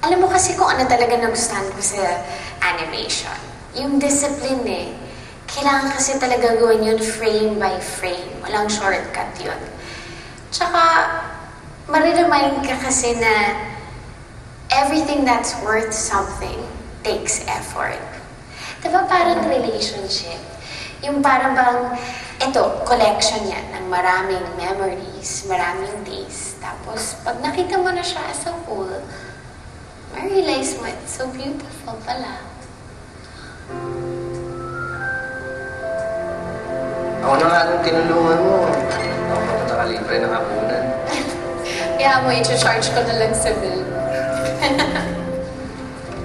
Alam mo kasi kung ano talaga nagustuhan ko sa animation. Yung discipline eh. Kailangan kasi talaga gawin yun frame by frame. Walang shortcut yun. Tsaka, mariremind ka kasi na everything that's worth something takes effort. Diba parang relationship? Yung parang bang, eto, collection yan ng maraming memories, maraming days. Tapos, pag nakita mo na siya as a whole, ma-realize mo, it's so beautiful pala. Ako na nga nung tinulungan mo. Ako na nakalibre ng hapunan. Kaya mo, i-charge ko na lang sa bill.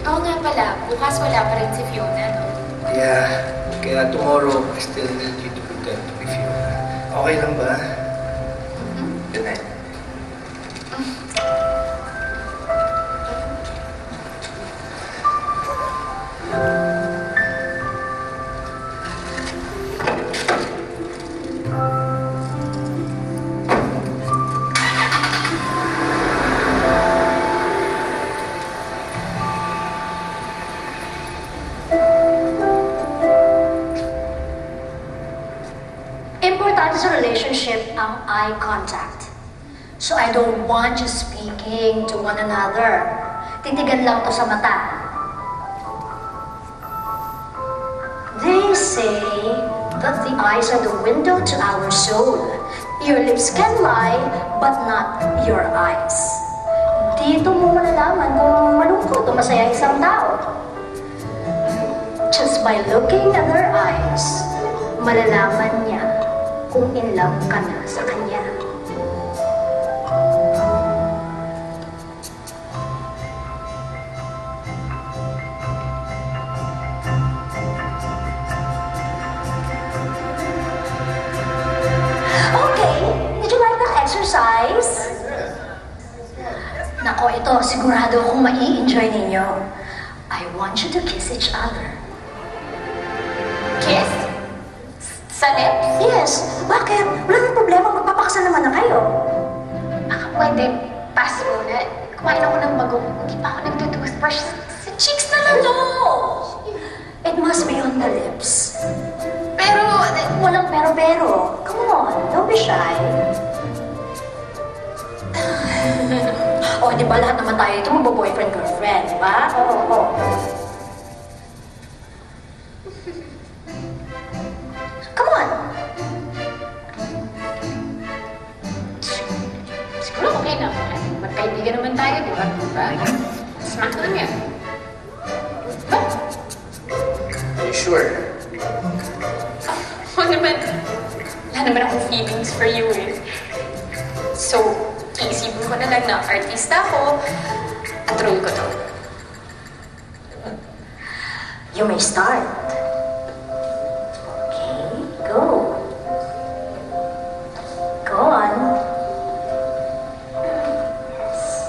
Oo nga pala, bukas wala pa rin si Fiona, no? Yeah, kaya tomorrow, I still need you to pretend to be Fiona. Okay lang ba? Good night. Importante sa relationship ang eye contact. So I don't want you speaking to one another. Titigan lang to sa mata. They say that the eyes are the window to our soul. Your lips can lie, but not your eyes. Dito mo malalaman kung malungkot o masaya isang tao. Just by looking at their eyes, malalaman niya kung in love ka na sa kanya. Okay, did you like that exercise? Nako, ito, sigurado akong mai-enjoy ninyo. I want you to kiss each other. Kiss? Sa lips? Yes. Bakit? Wala nang problema. Magpapakasal naman na kayo. Baka pwede pass muna. Kumain ako ng bagong. Hindi pa ako nagtutoothbrush. Sa cheeks na lang. No! It must be on the lips. Pero, walang pero-pero. Come on, don't be shy. O, di ba lahat naman tayo ito magbo-boyfriend-girlfriend, di ba? Oo. Come on. siguro okay na. Magkaibigan wala naman akong feelings for you eh. So, iisipin ko na lang na artista ako at role ko to. You may start. Okay, go. Go on. Yes.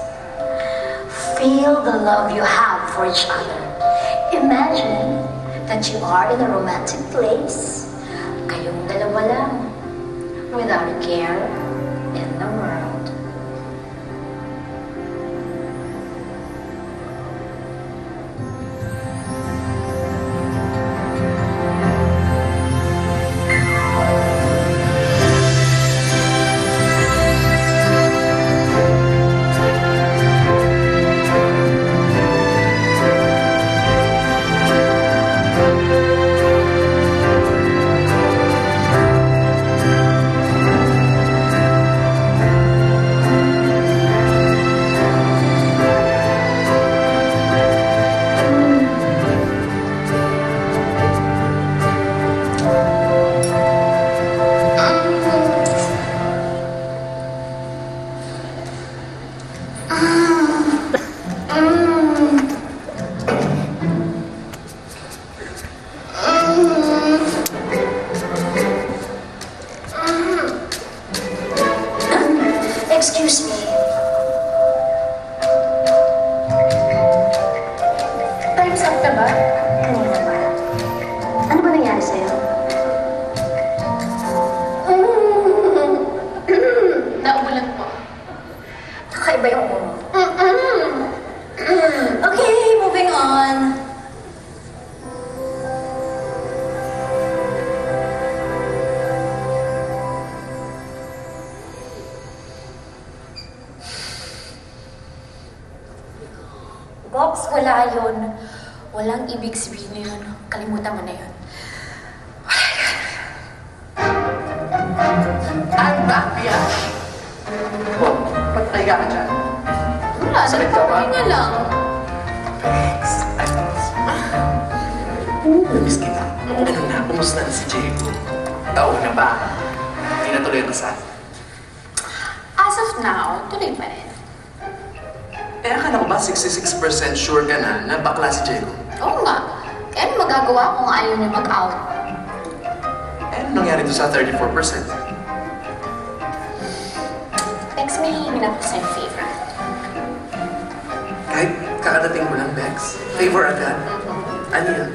Feel the love you have for each other. Imagine that you are in a romantic place. Kayong dalawa lang. Without a care in the world. Excuse me. Time's up na ba? Kanina ba? Ano ba nangyari sa'yo? Naubulan po. Kakaiba yung umo. Okay, moving on. Box, wala yun. Walang ibig sabihin na yun. Kalimutan mo na yun. I'm back, Pia. Oh, ba't nahiga ka dyan? Wala, Sakit ka ba? nagpapahinga lang. Bex, miss kita. Ano na, kumusta na si Diego? Taon na ba? Hindi na tuloy ang kasal. As of now, tuloy pa rin. Eh, akala ko ba 66% sure ka na bakla si Diego? Oo nga. Kaya ano magagawa kung ayaw niya mag-out? Eh, ano nangyari doon sa 34%? Bex, may hihingin ako sa'yo favor. Kahit kakadating mo lang, Bex. Favor agad. Ano yun?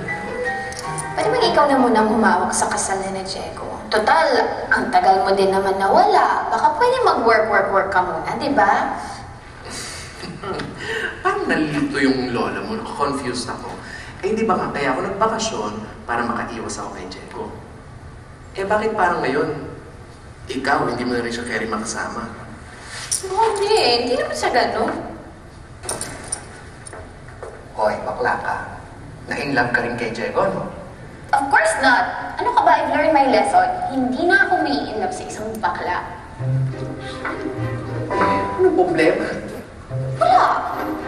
Pwede ba ikaw na munang humawak sa kasal ni Diego? Total, ang tagal mo din naman nawala. Baka pwede mag-work ka muna, di ba? Parang nalilito yung lola mo. Confused ako. Eh, di ba nga kaya ako nagbakasyon para makaiwas ako kay Diego? Eh, bakit parang ngayon? Ikaw, hindi mo na rin siya carry makasama. Hindi naman siya gano'n. Hoy, bakla ka. Na-inlove ka rin kay Diego, no? Of course not. Ano ka ba? I've learned my lesson. Hindi na ako may in love sa isang bakla. Ano problema? Wala.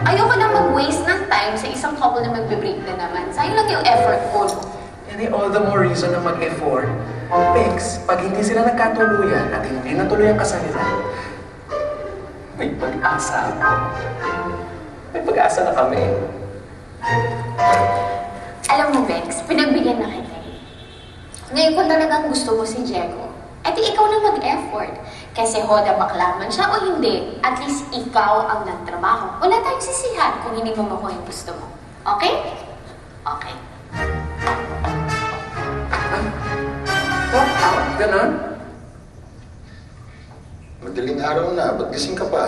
Ayoko na mag-waste ng time sa isang couple na magbe-break na naman. Sayang lang yung effort ko. And all the more reason na mag-effort. Bex, pag hindi sila nagkatuluyan at hindi natuloy ang kasal nila, may pag-asa ako. May pag-asa na kami. Alam mo, Bex, pinagbigyan na kita. Ngayon kung talagang gusto mo si Diego, edi ikaw na mag-effort. Kasi hoda bakla man siya o hindi, at least ikaw ang nagtrabaho. Wala tayong sisihan kung hindi mo makuha yung gusto mo. Okay? Okay. Ganon? Madaling araw na, ba't gising ka pa?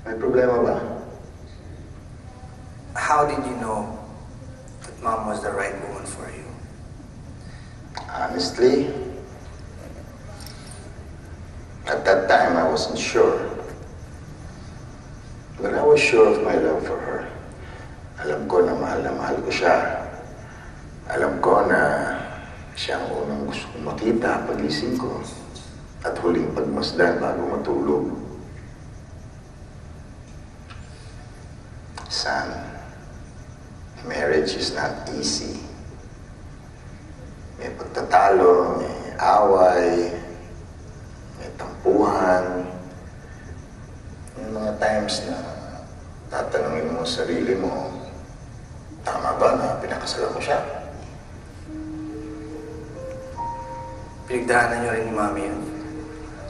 May problema ba? How did you know that Mom was the right woman for you? Honestly, at that time I wasn't sure. But I was sure of my love for her. Alam ko na mahal ko siya. Alam ko na siya ang unang gusto kong makita pagising ko at huling pagmasdan bago matulog. Son, marriage is not easy. May talo, may away, may tampuhan. Yung mga times na tatanungin mo sa sarili mo, tama ba na pinakasalan ko siya? Pinagdaanan niyo rin ni Mami yun.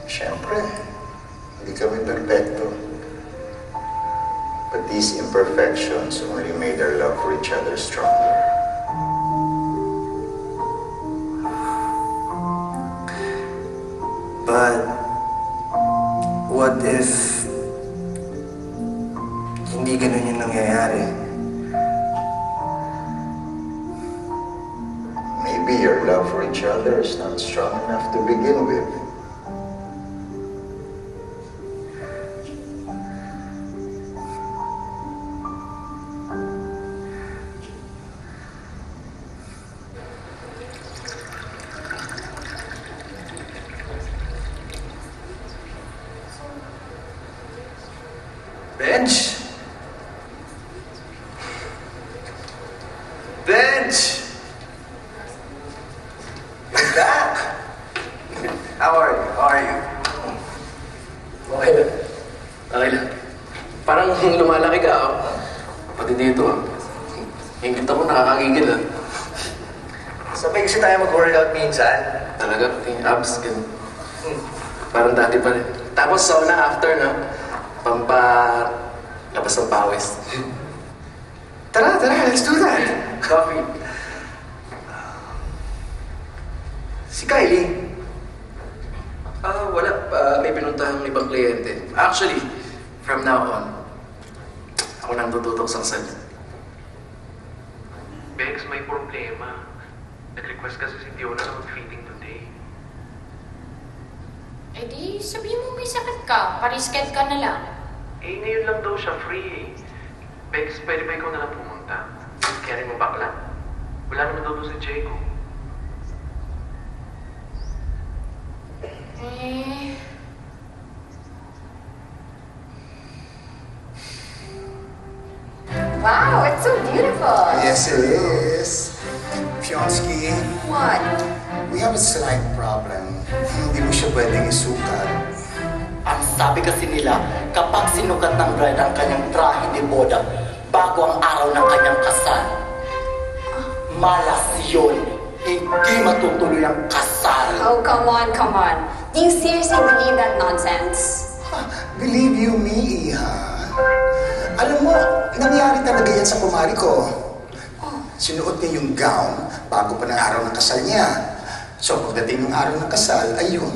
Siyempre, hindi kami perfecto. But these imperfections only made our love for each other stronger. But what if hindi ganun yung nangyayari? Maybe your love for each other is not strong enough to begin with. Bench! Bench! You're back! How are you? How are you? Okay lang. Okay lang. Parang lumalaki ka, oh. Pati dito, ah. Ingit ako, nakakagigil, ah. Sabay kasi tayo mag-workout minsan. Talaga, pati abs, ganun. Parang dati pa rin. Tapos sauna after, no? Labas ng pawis. Tara, let's do that. Coffee. Si Kylie. Wala. May pinuntahang ibang kliyente. Actually, from now on, ako nang tututok sa kasal. Bex, may problema. Nag-request kasi si Fiona na mag-feeding today. Eh di, sabihin mo may sakit ka. Parisked ka na lang. Eh, ngayon lang daw siya free. Bex, pwede ba ikaw na lang pumunta? Kaya rin mo bakla. Wala naman daw doon si Diego. Eh... Wow, it's so beautiful. Yes, it is. Fionsky, What? we have a slight problem. Hindi mo siya pwedeng isukat. Ang sabi kasi nila, kapag sinukat ng bride ang kanyang trahe de boda bago ang araw ng kanyang kasal, malas yun. Hindi matutuloy ang kasal. Oh, come on, come on. Do you seriously believe that nonsense? Believe you me, Iha. Alam mo, nangyari talaga yan sa kumari ko. Sinuot niya yung gown bago pa ng araw ng kasal niya. So pagdating ng araw ng kasal, ayun.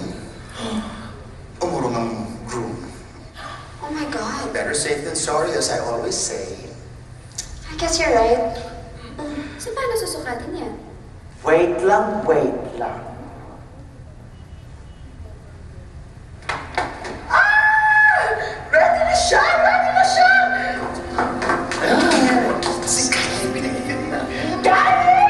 Umurong ang groom. Oh my God. Better safe than sorry, as I always say. I guess you're right. So paano susukatin yan? Wait lang, wait lang. Ready na siya! Ready na siya! Si Kylie, pinagigyan na. Kylie!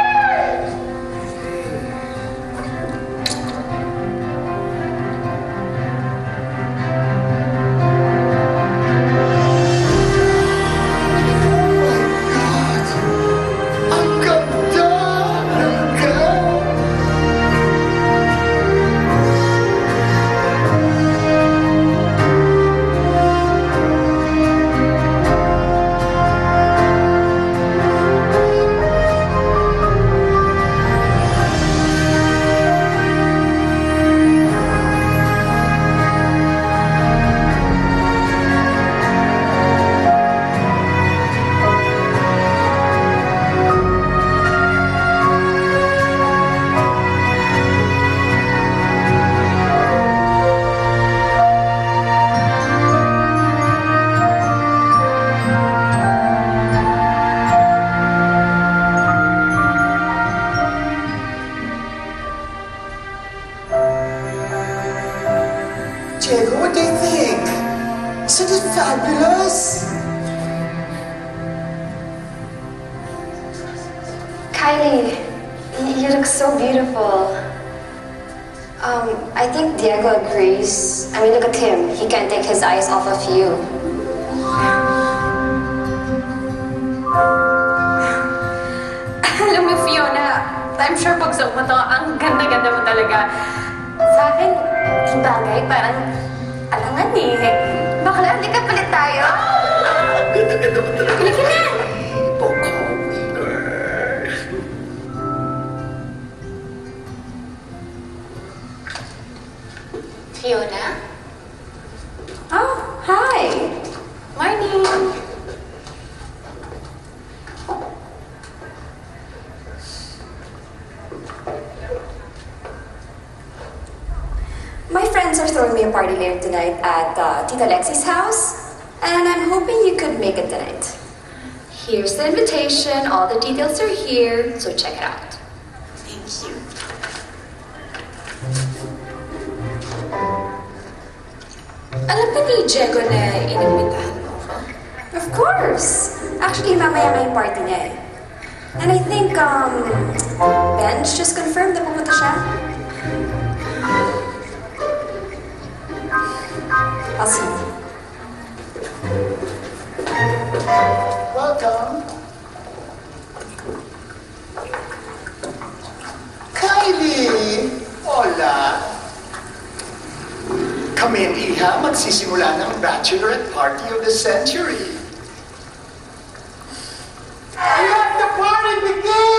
Ang ganda ng gown! Diego, what do you think? Isn't it fabulous? Kylie, you look so beautiful. I think Diego agrees. I mean, look at him. He can't take his eyes off of you. Alam mo, Fiona, I'm I'm sure pag suot mo to, ang ganda-ganda mo talaga. Sa akin, yung bagay, parang alangan eh. Bakla, halika palit tayo. Ganda-ganda mo talaga. Halika na! Fiona? Oh, hi! Morning! My friends are throwing me a party later tonight at Tita Lexi's house, and I'm hoping you could make it tonight. Here's the invitation. All the details are here, so check it out. Thank you. Alam ba ni Diego na inimbitahan mo ako? Of course! Actually, mamaya may party niya eh. And I think, Benj just confirmed na pumunta siya. I'll see you. Welcome. Kylie! Hola! Kami ang iha, magsisimula ng bachelorette party of the century. Let the party begin!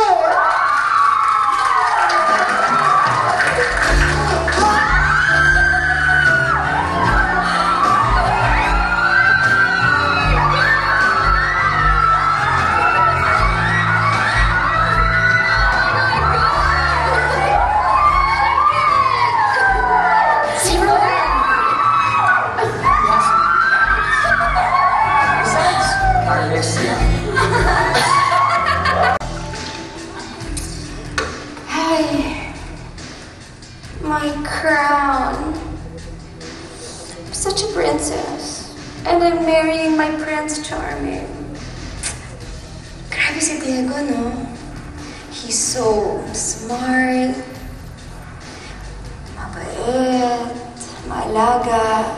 My crown. I'm such a princess. And I'm marrying my Prince Charming. Grabe si Diego, no? He's so smart, mabait, maalaga.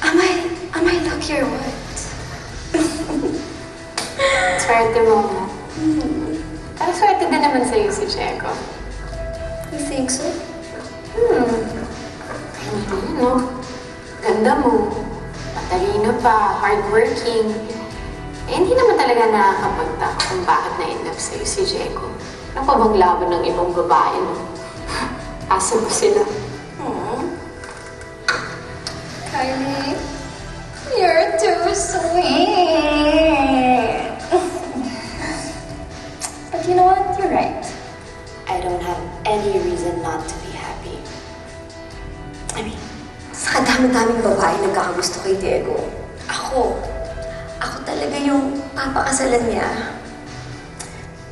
Am I lucky or what? Swerte mo, ma. Parang swerte din naman sa'yo si Diego. You think so? No? Ganda mo. Matalino pa, hardworking. Eh, hindi naman talaga nakakapagtaka kung bakit na-in-love sa'yo si Diego. Ano pa bang laban ng ibang babae, no? Asa ba sila? Kylie, you're too sweet. But you know what? You're right. I don't have any reason not to be happy. I mean, sa kadami-daming babae nagkakagusto kay Diego, ako talaga yung papakasalan niya.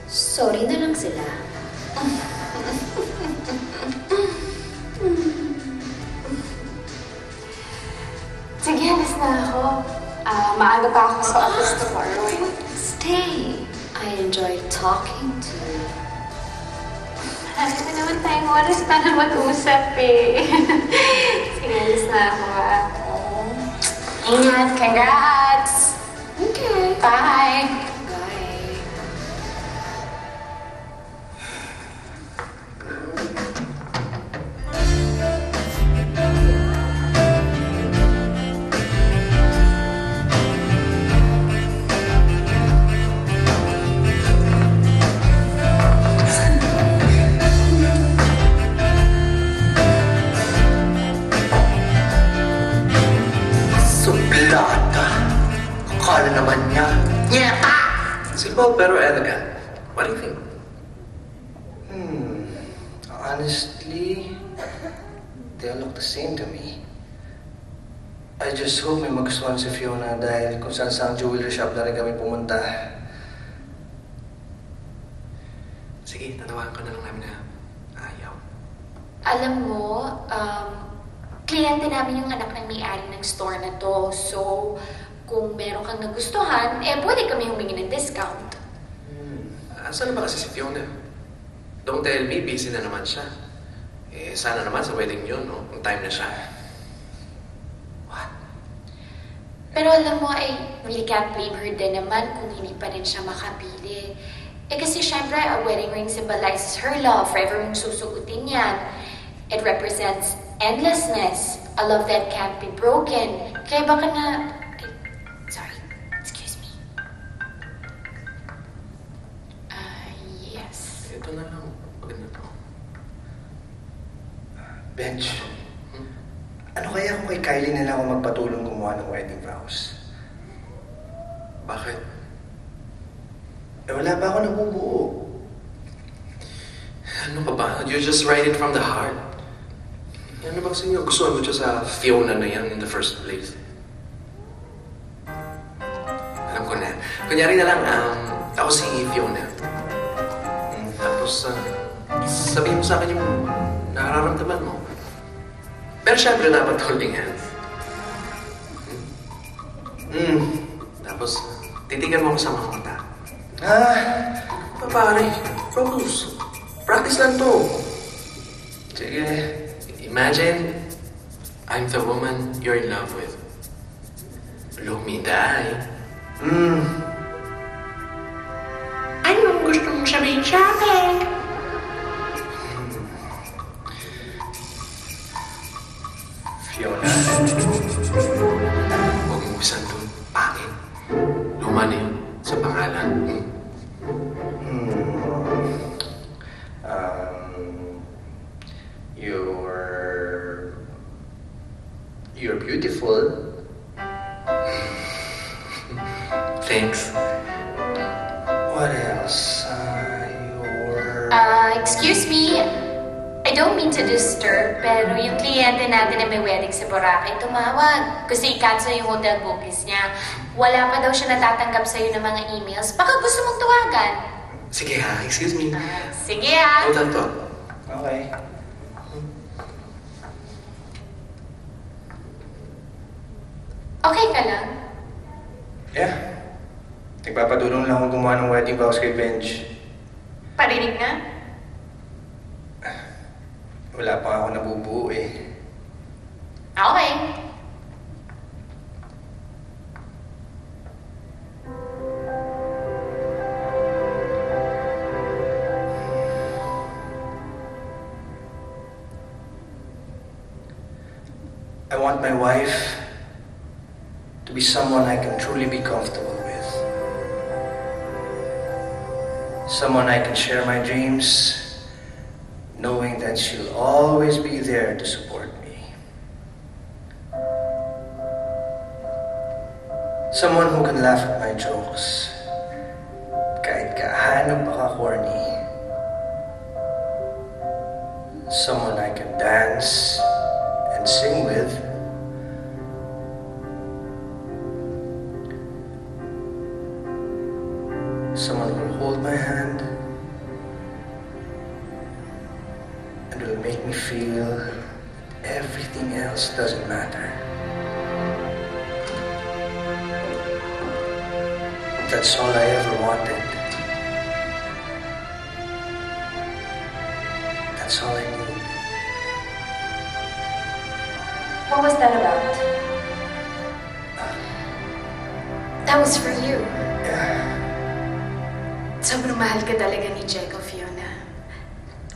Sorry na lang sila. Sige, alis na ako. Maaga pa ako sa office tomorrow. Stay. I enjoy talking to you. Marami na naman tayong oras para mag-usap eh. Sige, alis na ako Ingat, congrats! Okay. Bye! Bye. Suplata. Akala naman niya. Nyeta! Simple pero elegant. What do you think? Honestly, they all look the same to me. I just hope may magustuhan si Fiona dahil kung saan sa jewelry shop na rin kami pumunta. Sige, tanawagan ko na lang namin na ayaw. Alam mo, kliyente namin yung anak ng may-ari ng store na to. So, kung meron kang nagustuhan, pwede kami humingi ng discount. Asan na ba kasi si Fiona? Don't tell me, busy na naman siya. Sana naman sa wedding yun, no? Kung time na siya. Pero alam mo, I really can't blame her din naman kung hindi pa rin siya makabili. Eh kasi syempre, a wedding ring symbolizes her love. Forever mong susugutin yan. It represents endlessness. A love that can't be broken. Kaya baka na... Sorry. Excuse me. Yes. Ito na lang. Maganda to. Bench, ano kaya kung kay Kylie na lang ako magpatulong gumawa ng wedding vows? Bakit? Eh, wala pa ako nabubuo. Ano ka ba? You just write it from the heart. Ano ba kasi gusto mo siya sa Fiona na yan in the first place? Alam ko na. Kunyari na lang, ako si Fiona. Tapos, sabihin mo sa akin yung nararamdaman mo. Pero syempre dapat holding hands. Tapos, titigan mo ko sa mga mata. Pare, focus. Practice lang to. Sige, imagine I'm the woman you're in love with. Look me in the eye. Anong gusto mong sabihin sa akin? Fiona. Huwag mo bisan doon. Pangit. Luma na yun sa pangalan. You're beautiful. Thanks. What else? Excuse me. I don't mean to disturb, pero yung kliyente natin na may wedding sa Boracay tumawag. Kasi i-cancel yung hotel bookings niya. Wala pa daw siya natatanggap sa'yo ng mga emails. Baka gusto mong tuwagan. Sige ha, excuse me. Sige ha. Hold on to. Okay. Okay ka lang? Yeah. Nagpapadulong lang ako gumawa ng wedding vows kay Benj. Parinig na? Wala pa ako nabubuo eh. Okay. I want my wife to be someone I can truly be comfortable with. Someone I can share my dreams, knowing that she'll always be there to support me. Someone who can laugh at my jokes, kahit kaano pa ka-corny. Someone I can dance and sing with. Someone who will hold my hand and will make me feel everything else doesn't matter. That's all I ever wanted. That's all I need. What was that about? That was for you. Sobrang mahal ka talaga ni Diego, Fiona.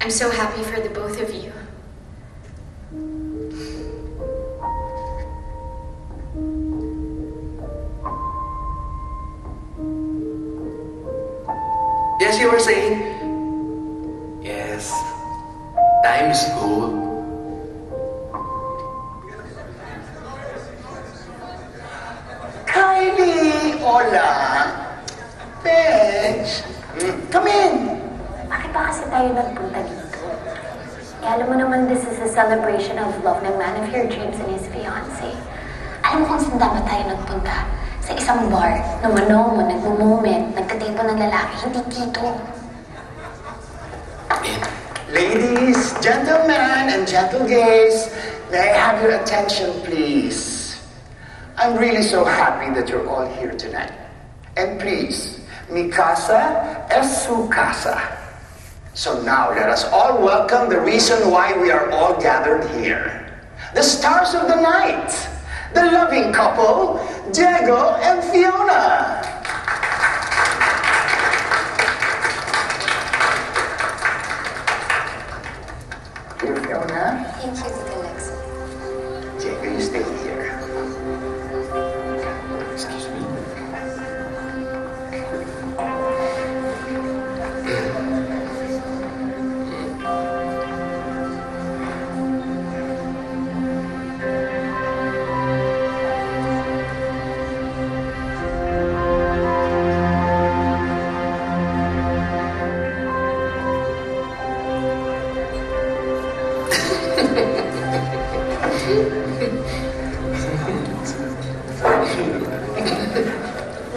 I'm so happy for the both of you. Yes, you were saying? Yes. Time is gold. Kylie! Hola! Benj! Come in! Bakit ba kasi tayo nagpunta dito? Eh, alam mo naman, this is a celebration of love ng man of your dreams and his fiancé. Alam mo kung saan dapat tayo nagpunta? Sa isang bar na manomo, nagmo-moment, nagkatipo ng lalaki, hindi dito. Ladies, gentlemen, and gentle gays, may I have your attention, please? I'm really so happy that you're all here tonight. And please, mi casa es su casa. So now let us all welcome the reason why we are all gathered here. The stars of the night, the loving couple, Diego and Fiona.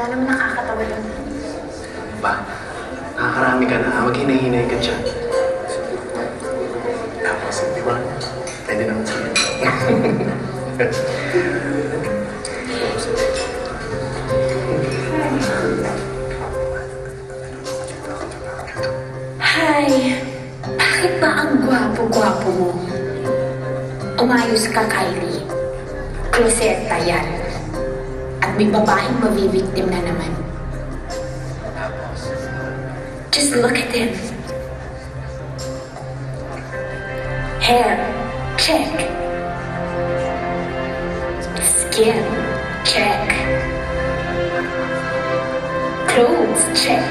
Wala naman nakakatawa doon. Ba, nakakarami ka na. Maghinay-hinay ka dyan. Tapos, di ba? Pwede naman sa'yo. Hi! Bakit ba ang gwapo-gwapo mo? Umayos ka, Kylie. Closeta yan. At may babaeng mabibiktim na naman. Just look at him. Hair, check. Skin, check. Clothes, check.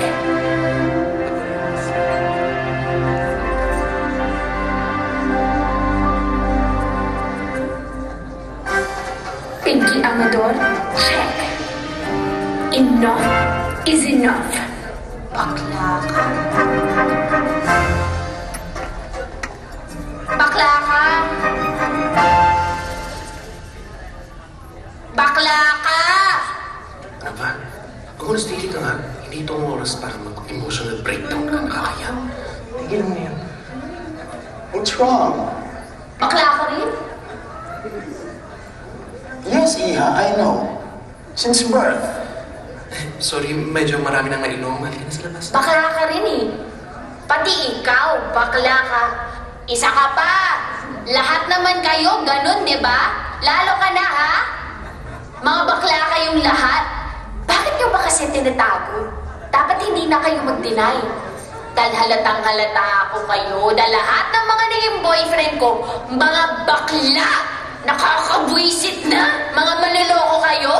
Pinky Amador, check. Enough is enough. Bakla ka. Bakla ka. Bakla ka! Ano ba? Magulas, tigil ka nga. Hindi itong oras para mag-emotional breakdown ka nakakaya. Tigil mo na yan. What's wrong? Bakla ka rin? Yes, Iha, I know. Since birth. Sorry, medyo marami nang nainom. Halika na sa labas. Bakla ka rin eh. Pati ikaw, bakla ka. Isa ka pa. Lahat naman kayo, ganun, di ba? Lalo ka na, ha? Mga bakla kayong lahat. Bakit nyo ba kasi tinatago? Dapat hindi na kayo mag-deny. Dahil halatang halata ako kayo na lahat ng mga naging boyfriend ko, mga bakla! Nakakabwisit na! Mga manloloko kayo!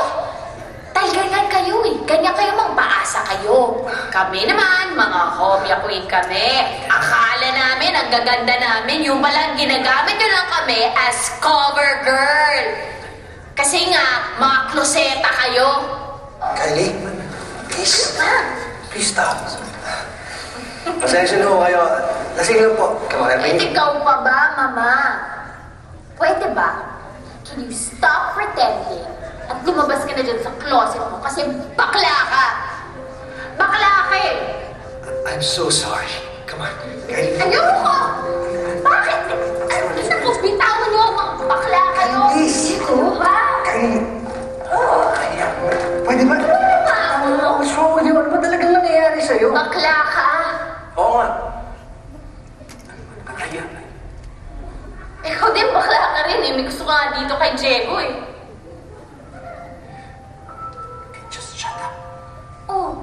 Dahil ganyan kayo eh. Ganyan kayo, magpaasa kayo. Kami naman, mga hobya queen kami. Akala namin, ang gaganda namin, yung palang ginagamit nyo lang kami as cover girl. Kasi nga, mga kloseta kayo. Kylie, please. Please stop. Pasensya na ho kayo. Lasing lang po. Ikaw pa ba, Mama? Pwede ba? Can you stop pretending at lumabas ka na dyan sa closet mo kasi bakla ka? Bakla ka eh! I'm so sorry. Come on. Kylie. Ayoko! Bakit? Naku, bitawan niyo ako. Bakla kayo. Please. Ito ba? Kylie. Pwede ba? What's wrong with you? Ano ba talagang nangyayari sa'yo? Bakla ka. Oo nga. Ikaw din bakla ka rin eh. May gusto ka nga dito kay Diego eh. Just shut up. Oh.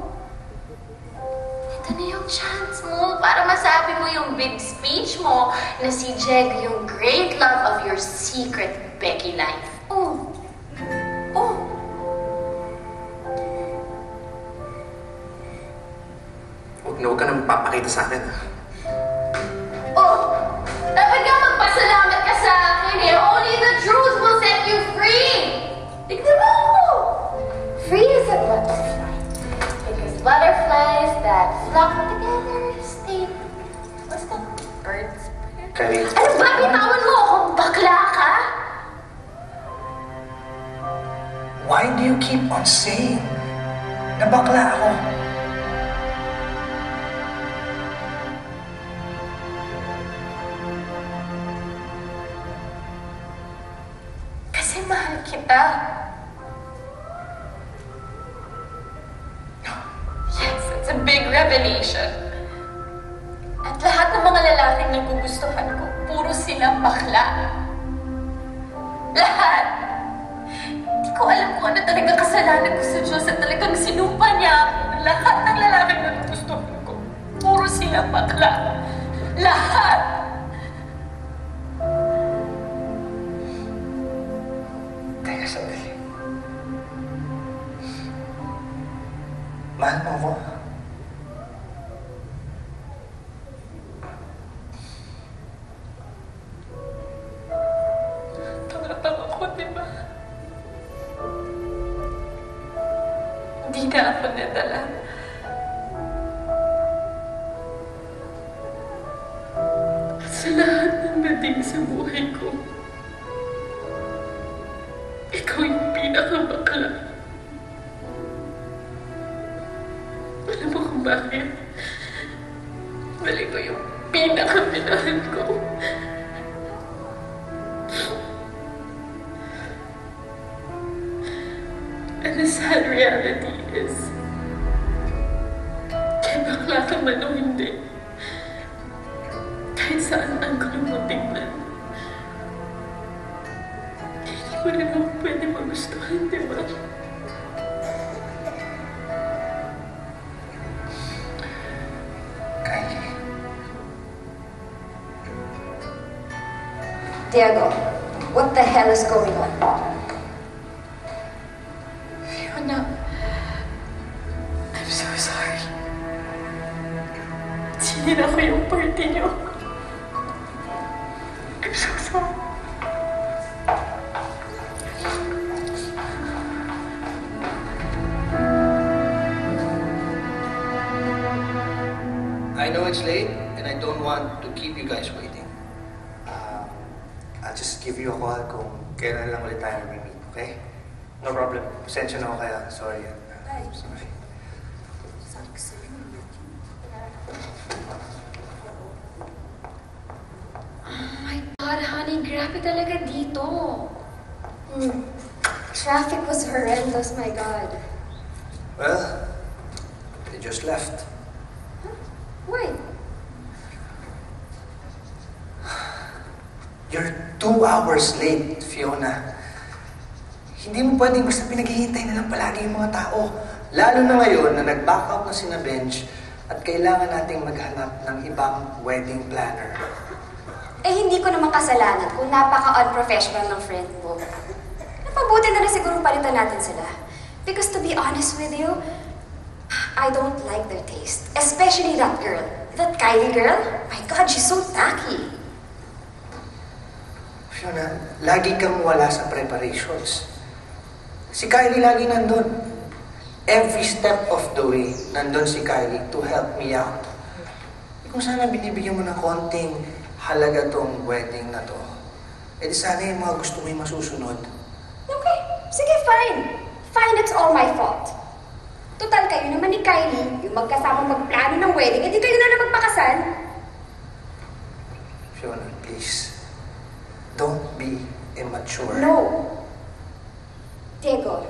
Ito na yung chance mo para masabi mo yung big speech mo na si Diego yung great love of your secret Becky life. Oh. Oh. Huwag ka nang papakita sa akin. Oh. Dapat nga magpasalamat ka sa akin eh. Only the truth will set you free. Tignan mo ako. Free as a butterfly. Because butterflies that flock together stay... What's that? Birds? Kylie. Ano ba? Bitawan mo ako. Bakla ka? Why do you keep on saying na bakla ako? Kasi mahal kita. Yes, it's a big revelation. At lahat ng mga lalaking nagugustuhan ko, puro sila bakla. Lahat. Hindi ko alam kung ano talagang kasalanan ko sa Diyos at talagang sinumpa niya ako. Lahat ng lalaking nagugustuhan ko, puro sila bakla. Lahat. Teka sandali. Mahal mo ako. Tanga-tanga ko, di ba? Hindi na ako nadala. Sa lahat ng dating sa buhay ko, ikaw yung pinakabakla. Alam mo kung bakit? Dali ko yung pinakaminahal ko. And the sad reality is, kaya bakla ka man o hindi, kahit saan ang gulo mo tingnan, hindi mo rin ako pwede magustuhan, di ba? Diego, what the hell is going on? Fiona, I'm so sorry. Sinira ko yung party niyo. I'm so sorry. I know it's late, and I don't want to keep you guys waiting. I'll just give you a call kung kailan lang ulit tayo mag-meet, okay? No problem. Pasensya na ako kaya. Sorry. Sorry. Oh my God, honey, grabe talaga dito. Traffic was horrendous, my God. Well, they just left. Wait. You're 2 hours late, Fiona. Hindi mo pwedeng basta pinaghihintay na lang palagi yung mga tao. Lalo na ngayon na nag-back out na sina Benj at kailangan nating maghanap ng ibang wedding planner. Eh, hindi ko naman kasalanan kung napaka-unprofessional ng friend mo. Napabuti na rin siguro palitan natin sila. Because to be honest with you, I don't like their taste. Especially that girl. That Kylie girl. My God, she's so tacky. Fiona, lagi kang wala sa preparations. Si Kylie lagi nandun. Every step of the way, nandun si Kylie to help me out. Kung sana binibigyan mo ng konting halaga tong wedding na to, eh di sana yung mga gusto mo yung masusunod. Okay, sige, fine. Fine, it's all my fault. Total, kayo naman ni Kylie, yung magkasama magplano ng wedding, edi kayo na lang magpakasal. Fiona, please. Don't be immature. No. Diego,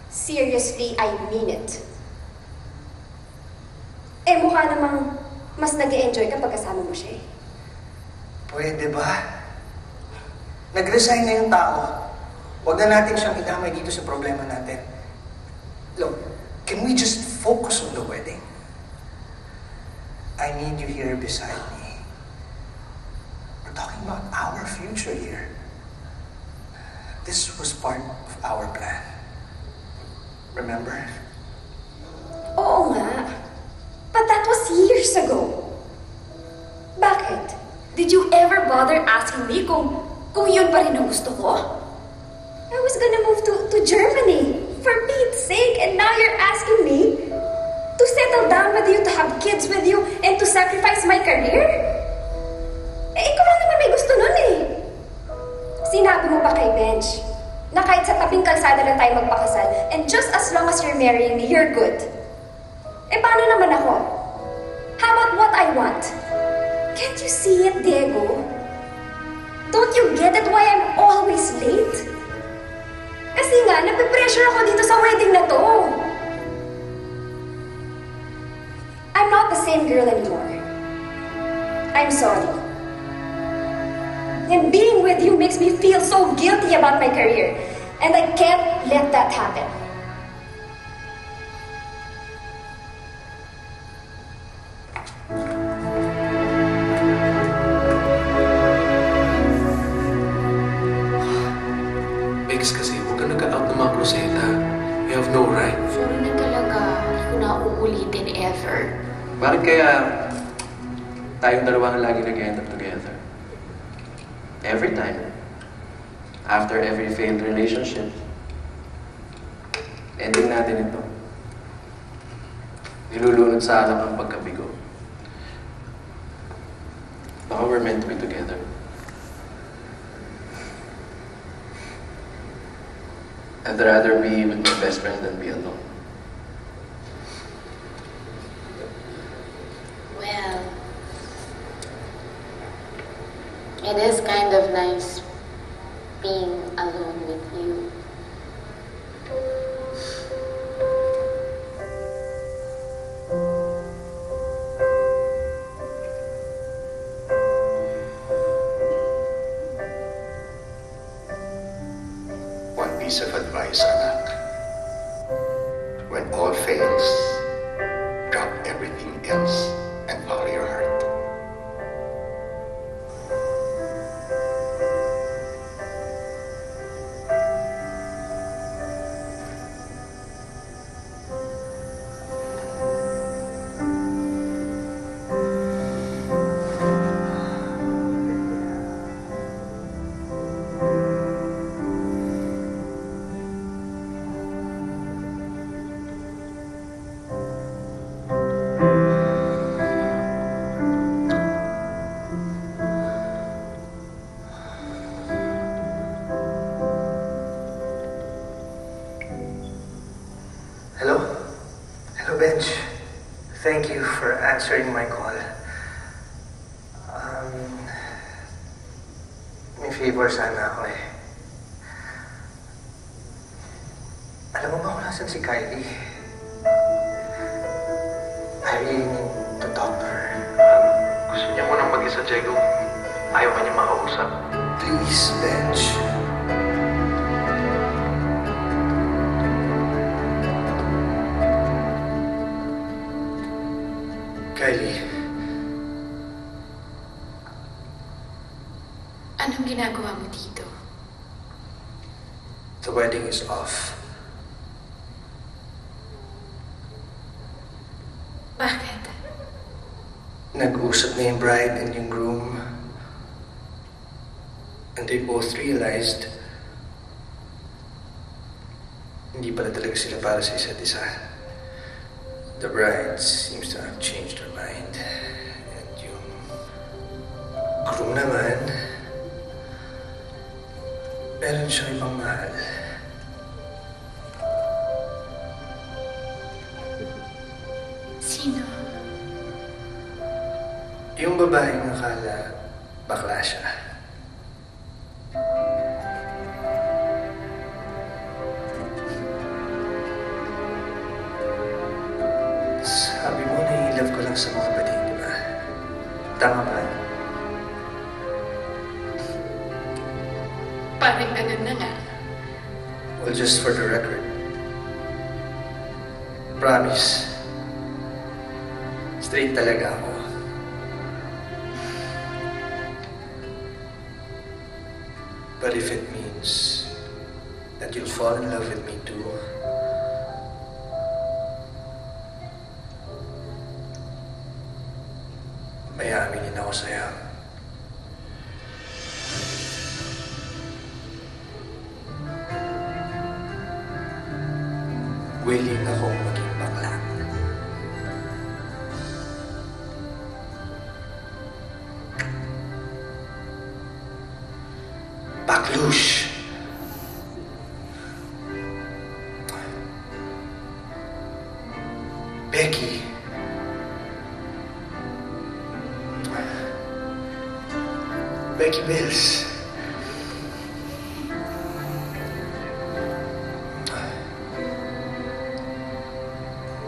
seriously, I mean it. Eh, mukha namang mas nag-e-enjoy kapag kasama mo siya eh. Pwede ba? Nag-resign na yung tao. Huwag na natin siyang idamay dito sa problema natin. Look, can we just focus on the wedding? I need you here beside me. We're talking about our future here. This was part of our plan. Remember? Oo nga. But that was years ago. Bakit? Did you ever bother asking me kung yun pa rin ang gusto ko? I was gonna move to Germany, for Pete's sake, and now you're asking me to settle down with you, to have kids with you, and to sacrifice my career? Eh, ikaw lang naman may gusto nun eh. Sinabi mo pa kay Benj na kahit sa tabing kalsada lang tayo magpakasal, and just as long as you're marrying me, you're good. Eh, paano naman ako? How about what I want? Can't you see it, Diego? Don't you get it why I'm always late? Kasi nga, napipressure ako dito sa wedding na to. I'm not the same girl anymore. I'm sorry. And being with you makes me feel so guilty about my career. And I can't let that happen. Bex, kasi huwag ka nag-out ng mga kruseta. You have no right. Sorry na talaga. Hindi ko na uulitin ever. Bakit kaya tayong dalawa na lagi nag-end up together? Every time. After every failed relationship. Ending natin ito. Nilulunod sa alak ng pagkabigo. Baka we're meant to be together. I'd rather be with my best friend than be alone. It is kind of nice being alone with you. One piece of advice, anak. When all fails, drop everything else and follow your heart. Hello? Hello, Benj. Thank you for answering my call. May favor sana ako eh. Alam mo ba kung nasan si Kylie? I really need to talk to her. Gusto niya munang mag-isa, Diego. Ayaw ka niya makausap. Please, Benj. Kylie. Anong ginagawa mo dito? The wedding is off. Bakit? Nag-usap na yung bride and yung groom. And they both realized hindi pala talaga sila para sa isa't isa. The bride seems to have changed her mind. And yung groom naman, meron siyang ibang mahal. Sino? Yung babaeng nakala bakla siya. Sabi mo na i-love ko lang sa mga kapatid, di ba? Tama ba? Parang ganun na nga. Well, just for the record. Promise. Straight talaga ako. But if it means that you'll fall in love with me too, may aminin ako sa'yo. Willing akong maging bakla. Baklush. Becky. Becky Mills.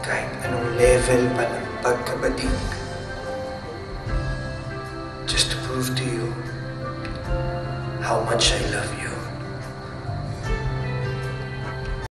Kahit anong level pa ng pagkabating, just to prove to you how much I love you.